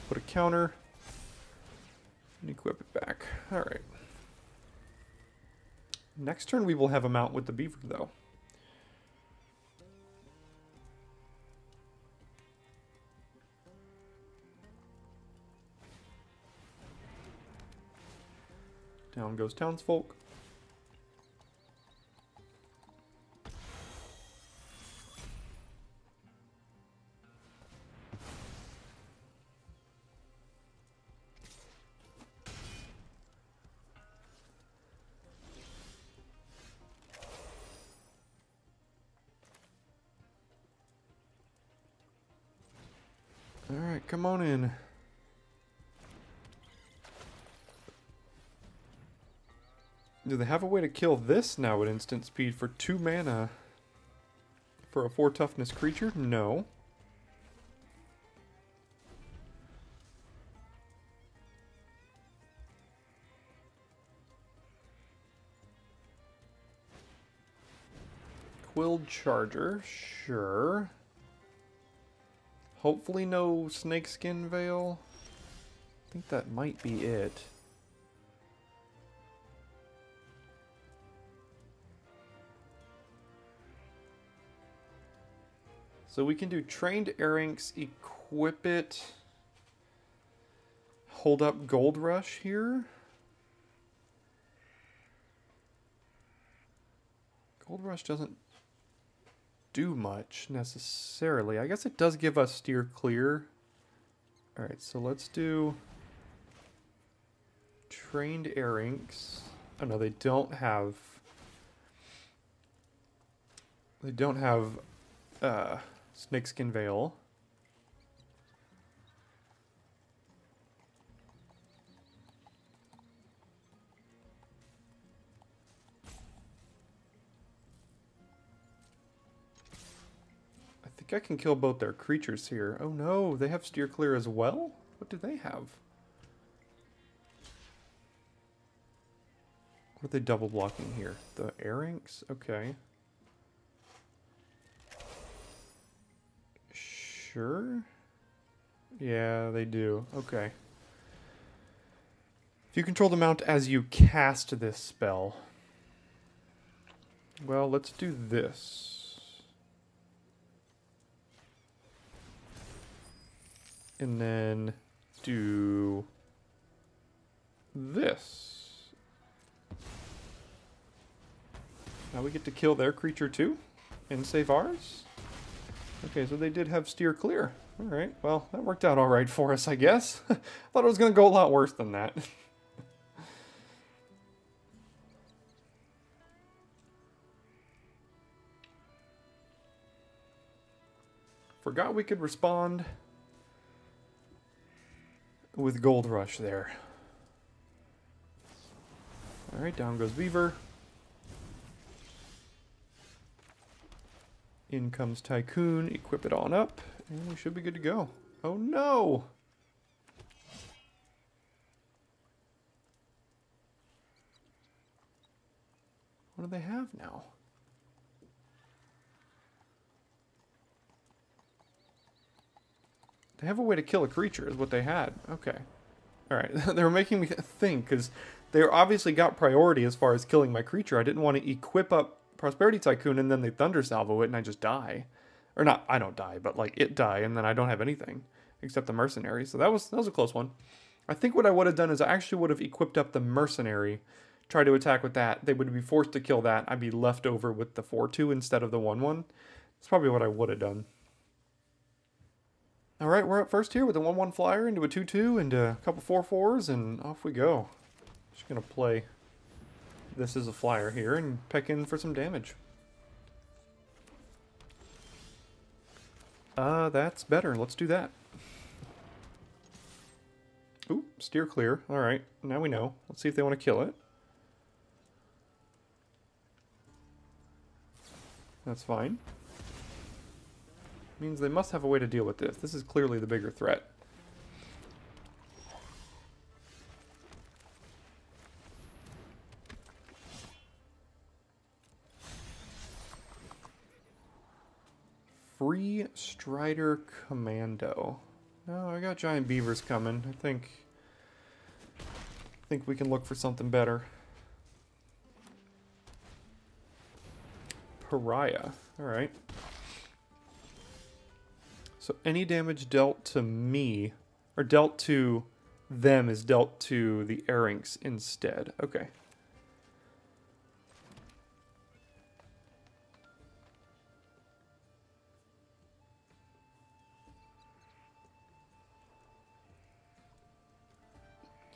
Put a counter. And equip it back. Alright. Next turn we will have a mount with the beaver, though. Down goes townsfolk. Alright, come on in. Do they have a way to kill this now at instant speed for 2 mana? For a 4 toughness creature? No. Quilled Charger, sure. Hopefully no Snakeskin Veil. I think that might be it. So we can do Trained Arinx, equip it, hold up Gold Rush here. Gold Rush doesn't do much necessarily. I guess it does give us Steer Clear. Alright, so let's do Trained Arinx. Oh no, they don't have Snakeskin Veil. I think I can kill both their creatures here. Oh no, they have Steer Clear as well? What do they have? What are they double blocking here? The Arinx? Okay. Sure. Yeah, they do. Okay. If you control the mount as you cast this spell. Well, let's do this. And then do this. Now we get to kill their creature too? And save ours? Okay, so they did have Steer Clear. Alright, well, that worked out alright for us, I guess. Thought it was going to go a lot worse than that. Forgot we could respond with Gold Rush there. Alright, down goes Beaver. In comes Tycoon, equip it on up, and we should be good to go. Oh no! What do they have now? They have a way to kill a creature is what they had. Okay. Alright, they were making me think, because they obviously got priority as far as killing my creature. I didn't want to equip up Prosperity Tycoon and then they Thunder Salvo it and I just die. Or not, I don't die, but like it die and then I don't have anything except the Mercenary. So that was a close one. I think what I would have done is I actually would have equipped up the Mercenary, tried to attack with that. They would be forced to kill that. I'd be left over with the 4-2 instead of the 1-1. That's probably what I would have done. Alright, we're up first here with a 1-1 flyer into a 2-2 and a couple 4-4s and off we go. Just gonna play this is a flyer here and peck in for some damage. That's better. Let's do that. Ooh, Steer Clear. Alright, now we know. Let's see if they want to kill it. That's fine. Means they must have a way to deal with this. This is clearly the bigger threat. Free Strider Commando. Oh, I got giant beavers coming. I think think we can look for something better. Pariah. Alright. So any damage dealt to me, or dealt to them, is dealt to the Arinx instead. Okay.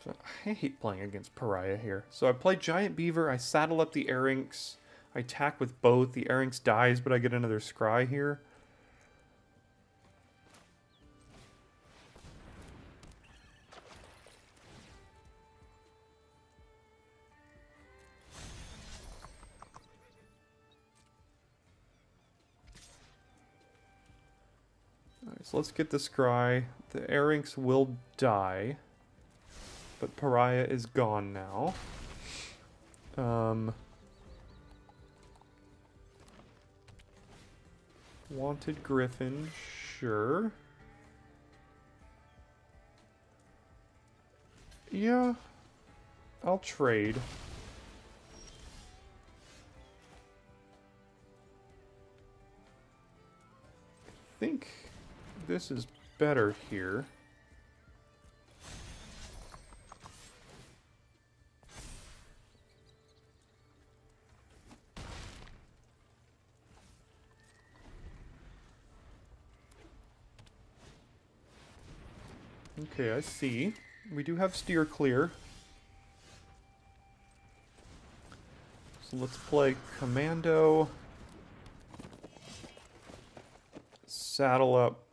So I hate playing against Pariah here. So I play Giant Beaver, I saddle up the Arinx, I attack with both. The Arinx dies, but I get another Scry here. Alright, so let's get the Scry. The Arinx will die, but Pariah is gone now. Wanted Griffin, sure. Yeah, I'll trade. I think this is better here. Okay, I see. We do have steer clear. So let's play Commando. Saddle up.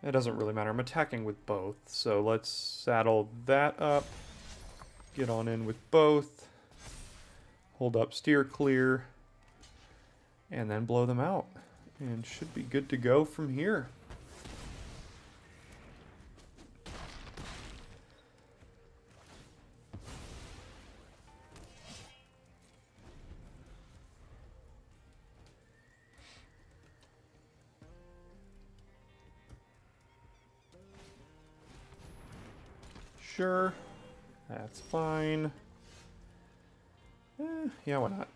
It doesn't really matter. I'm attacking with both. So let's saddle that up. Get on in with both. Hold up steer clear. And then blow them out. And should be good to go from here. Sure. That's fine. Yeah, why not?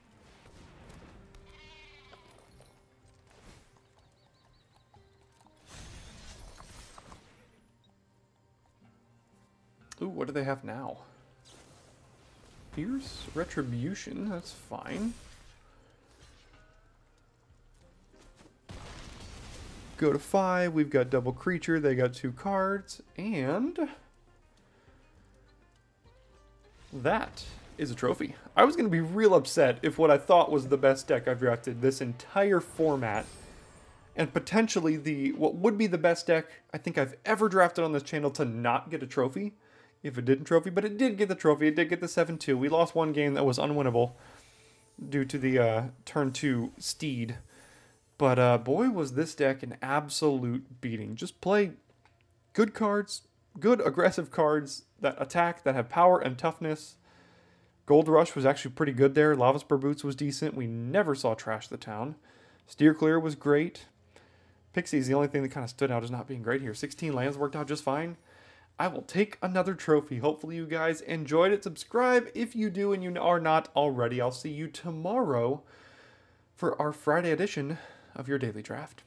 Ooh, what do they have now? Fierce Retribution, that's fine. Go to 5, we've got double creature, they got 2 cards, and that is a trophy. I was going to be real upset if what I thought was the best deck I've drafted this entire format, and potentially what would be the best deck I think I've ever drafted on this channel to not get a trophy, if it didn't trophy, but it did get the trophy. It did get the 7-2. We lost one game that was unwinnable due to the turn 2 Steed. But boy, was this deck an absolute beating. Just play good cards, good aggressive cards that attack, that have power and toughness. Gold Rush was actually pretty good there. Lava Spur Boots was decent. We never saw trash the town. Steer Clear was great. Pixie is the only thing that kind of stood out as not being great here. 16 lands worked out just fine. I will take another trophy. Hopefully you guys enjoyed it. Subscribe if you do and you are not already. I'll see you tomorrow for our Friday edition of your Daily Draft.